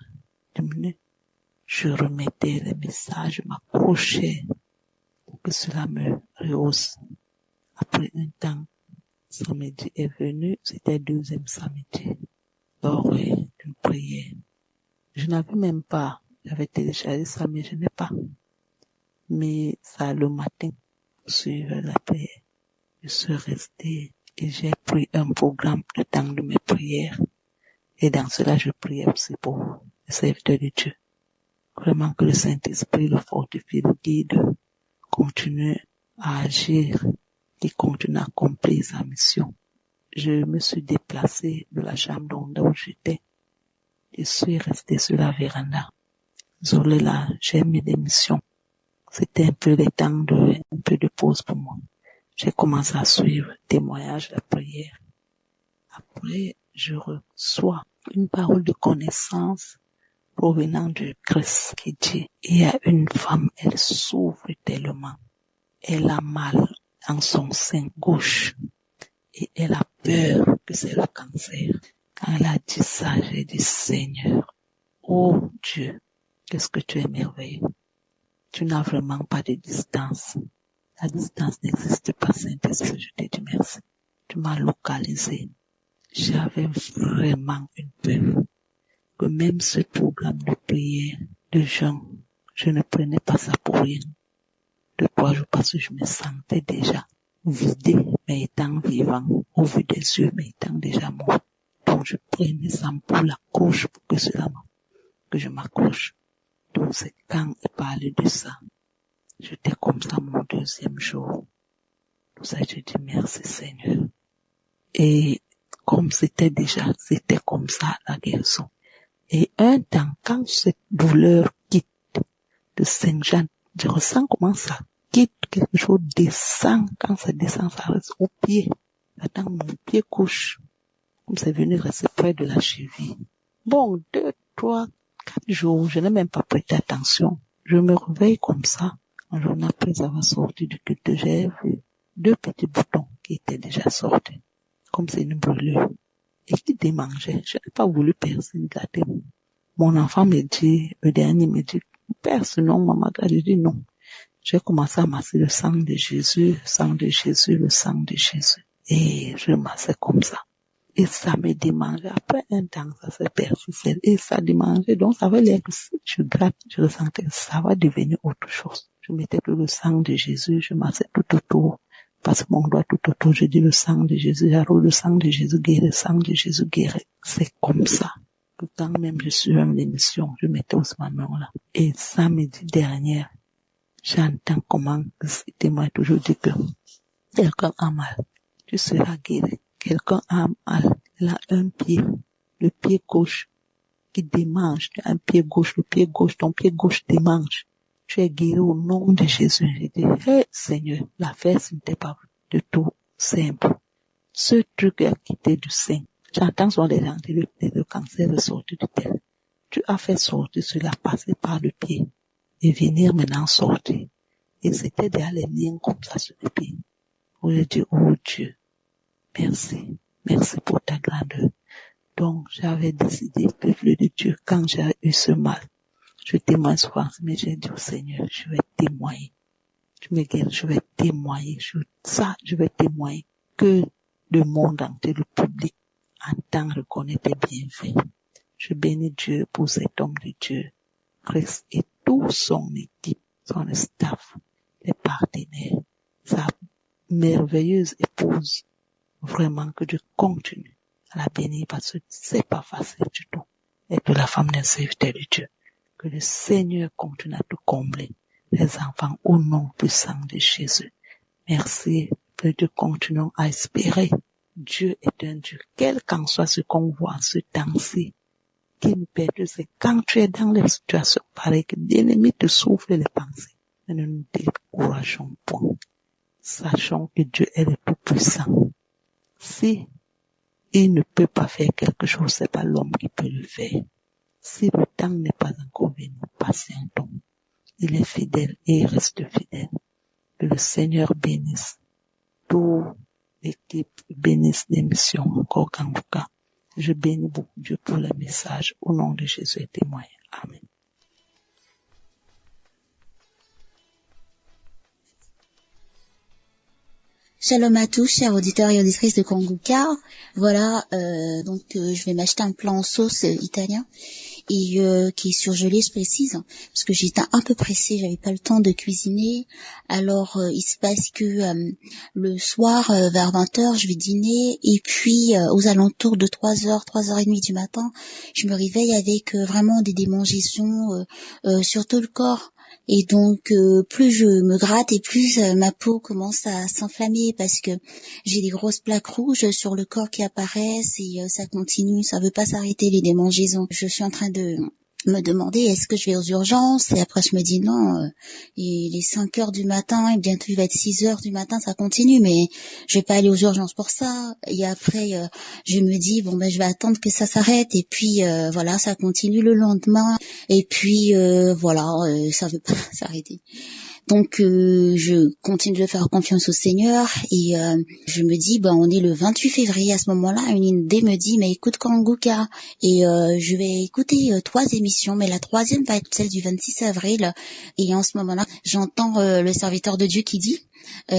S9: diminue. Je remettais les messages, je m'accrochais pour que cela me rehausse. Après un temps, samedi est venu, c'était le deuxième samedi, lors d'une prière. Je n'avais même pas, j'avais téléchargé ça, mais je n'ai pas. Mais ça, le matin, sur la prière, je suis restée et j'ai pris un programme de temps de mes prières. Et dans cela, je priais aussi pour les serviteurs de Dieu. Vraiment que le Saint-Esprit le fortifie, le guide, continue à agir et continue à accomplir sa mission. Je me suis déplacée de la chambre où j'étais. Je suis restée sur la véranda. Désolée là, j'ai mis des missions. C'était un peu un peu de pause pour moi. J'ai commencé à suivre le témoignage, la prière. Après, je reçois une parole de connaissance provenant du Christ qui dit, il y a une femme, elle souffre tellement. Elle a mal dans son sein gauche et elle a peur que c'est le cancer. Quand elle a dit ça, j'ai dit, Seigneur, oh Dieu, qu'est-ce que tu es merveilleux. Tu n'as vraiment pas de distance. La distance n'existe pas, Saint-Esprit, je te dis merci. Tu m'as localisé. J'avais vraiment une peur que même ce programme de prière, de jeûne, je ne prenais pas ça pour rien. 2-3 jours parce que je me sentais déjà vidé, mais étant vivant, au vu des yeux, mais étant déjà mort. Donc je prenais ça pour l'accroche, pour que que je m'accroche. Donc c'est quand il parlait de ça, j'étais comme ça mon deuxième jour. Pour ça je dis merci Seigneur. Et comme c'était comme ça la guérison. Et un temps, quand cette douleur quitte de Saint-Jean, je ressens comment ça quitte, quelque chose descend, quand ça descend, ça reste au pied. Maintenant, mon pied couche, comme c'est venu rester près de la cheville. Bon, 2, 3, 4 jours, je n'ai même pas prêté attention. Je me réveille comme ça. Un jour après avoir sorti du culte, j'ai vu 2 petits boutons qui étaient déjà sortis, comme c'est une brûlure, et qui démangeaient. Je n'ai pas voulu percer, garder. Mon enfant me dit, le dernier me dit, perce non, maman, je dis non. J'ai commencé à masser le sang de Jésus, le sang de Jésus, le sang de Jésus. Et je massais comme ça. Et ça me démangeait. Après un temps, ça s'est persisté. Et ça démangeait. Donc, ça veut dire que si je gratte, je ressentais que ça va devenir autre chose. Je mettais tout le sang de Jésus, je massais tout autour. Parce que mon doigt tout autour, je dis le sang de Jésus, j'arrose le sang de Jésus guérit, le sang de Jésus guérit. C'est comme ça. Que quand même je suis en émission, je mettais aussi ma main là. Et samedi dernier, j'entends comment ce témoin toujours dit que quelqu'un a mal, tu seras guéri. Quelqu'un a mal, il a un pied,
S7: le pied gauche qui démange, tu as un pied gauche, le pied gauche, ton pied gauche démange. Tu es guéri au nom de Jésus. J'ai dit, hey, Seigneur, l'affaire, ce n'était pas du tout simple. Ce truc a quitté du sein. J'entends souvent les gens dire, le cancer est sorti du tel. Tu as fait sortir cela, passer par le pied, et venir maintenant sortir. Et c'était déjà les liens comme ça sur le pied. Où j'ai dit, oh Dieu, merci. Merci pour ta grandeur. Donc, j'avais décidé, peuple de Dieu, quand j'ai eu ce mal, je témoigne souvent, mais j'ai dit au Seigneur, je vais témoigner. Tu me guéris, je vais témoigner. Je vais témoigner que le monde entier, le public, entend, reconnaît tes bienfaits. Je bénis Dieu pour cet homme de Dieu, Christ et toute son équipe, son staff, les partenaires, sa merveilleuse épouse. Vraiment que Dieu continue à la bénir parce que c'est pas facile du tout. Et que la femme d'un serviteur de Dieu. Que le Seigneur continue à te combler les enfants au nom puissant de Jésus. Merci que Dieu continue à espérer. Dieu est un Dieu. Quel qu'en soit ce qu'on voit en ce temps-ci, qui nous perd, c'est quand tu es dans les situations pareilles que l'ennemi te souffle les pensées. Mais ne nous décourageons point. Sachons que Dieu est le tout-puissant. Si il ne peut pas faire quelque chose, c'est pas l'homme qui peut le faire. Si le temps n'est pas encore venu, patientons. Il est fidèle et il reste fidèle. Que le Seigneur bénisse toute l'équipe, bénisse l'émission encore Kanguka. Je bénis beaucoup Dieu pour le message. Au nom de Jésus et témoin. Amen.
S13: Shalom à tous, chers auditeurs et auditrices de Kanguka. Voilà, je vais m'acheter un plat en sauce italien et qui est surgelé, je précise, parce que j'étais un peu pressée, j'avais pas le temps de cuisiner. Alors il se passe que le soir vers 20h, je vais dîner et puis aux alentours de 3h, 3h30 du matin, je me réveille avec vraiment des démangeaisons sur tout le corps. Et donc, plus je me gratte et plus ma peau commence à s'enflammer parce que j'ai des grosses plaques rouges sur le corps qui apparaissent et ça continue, ça veut pas s'arrêter les démangeaisons. Je suis en train de me demander est-ce que je vais aux urgences et après je me dis non, il est 5h du matin et bientôt il va être 6h du matin, ça continue mais je vais pas aller aux urgences pour ça. Et après je me dis je vais attendre que ça s'arrête et puis voilà, ça continue le lendemain et puis ça veut pas s'arrêter. Donc je continue de faire confiance au Seigneur et je me dis on est le 28 février à ce moment-là, une idée me dit mais écoute Kanguka et je vais écouter 3 émissions mais la 3e va être celle du 26 avril et en ce moment-là j'entends le serviteur de Dieu qui dit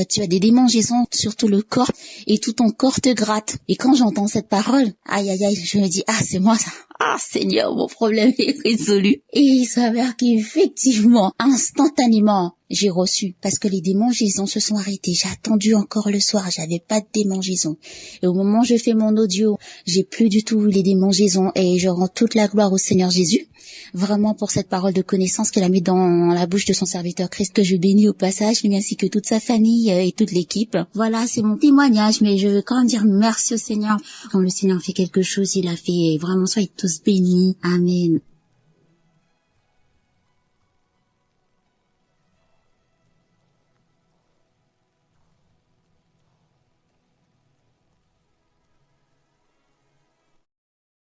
S13: tu as des démangeaisons sur tout le corps et tout ton corps te gratte. Et quand j'entends cette parole, aïe aïe aïe, je me dis c'est moi ça. Seigneur, mon problème est résolu. Et il s'avère qu'effectivement, instantanément, j'ai reçu parce que les démangeaisons se sont arrêtées. J'ai attendu encore le soir, j'avais pas de démangeaisons. Et au moment où je fais mon audio, j'ai plus du tout les démangeaisons et je rends toute la gloire au Seigneur Jésus. Vraiment pour cette parole de connaissance qu'elle a mis dans la bouche de son serviteur Christ que je bénis au passage, lui ainsi que toute sa famille et toute l'équipe. Voilà, c'est mon témoignage, mais je veux quand même dire merci au Seigneur. Quand le Seigneur fait quelque chose, il a fait vraiment ça, il tous bénis. Amen.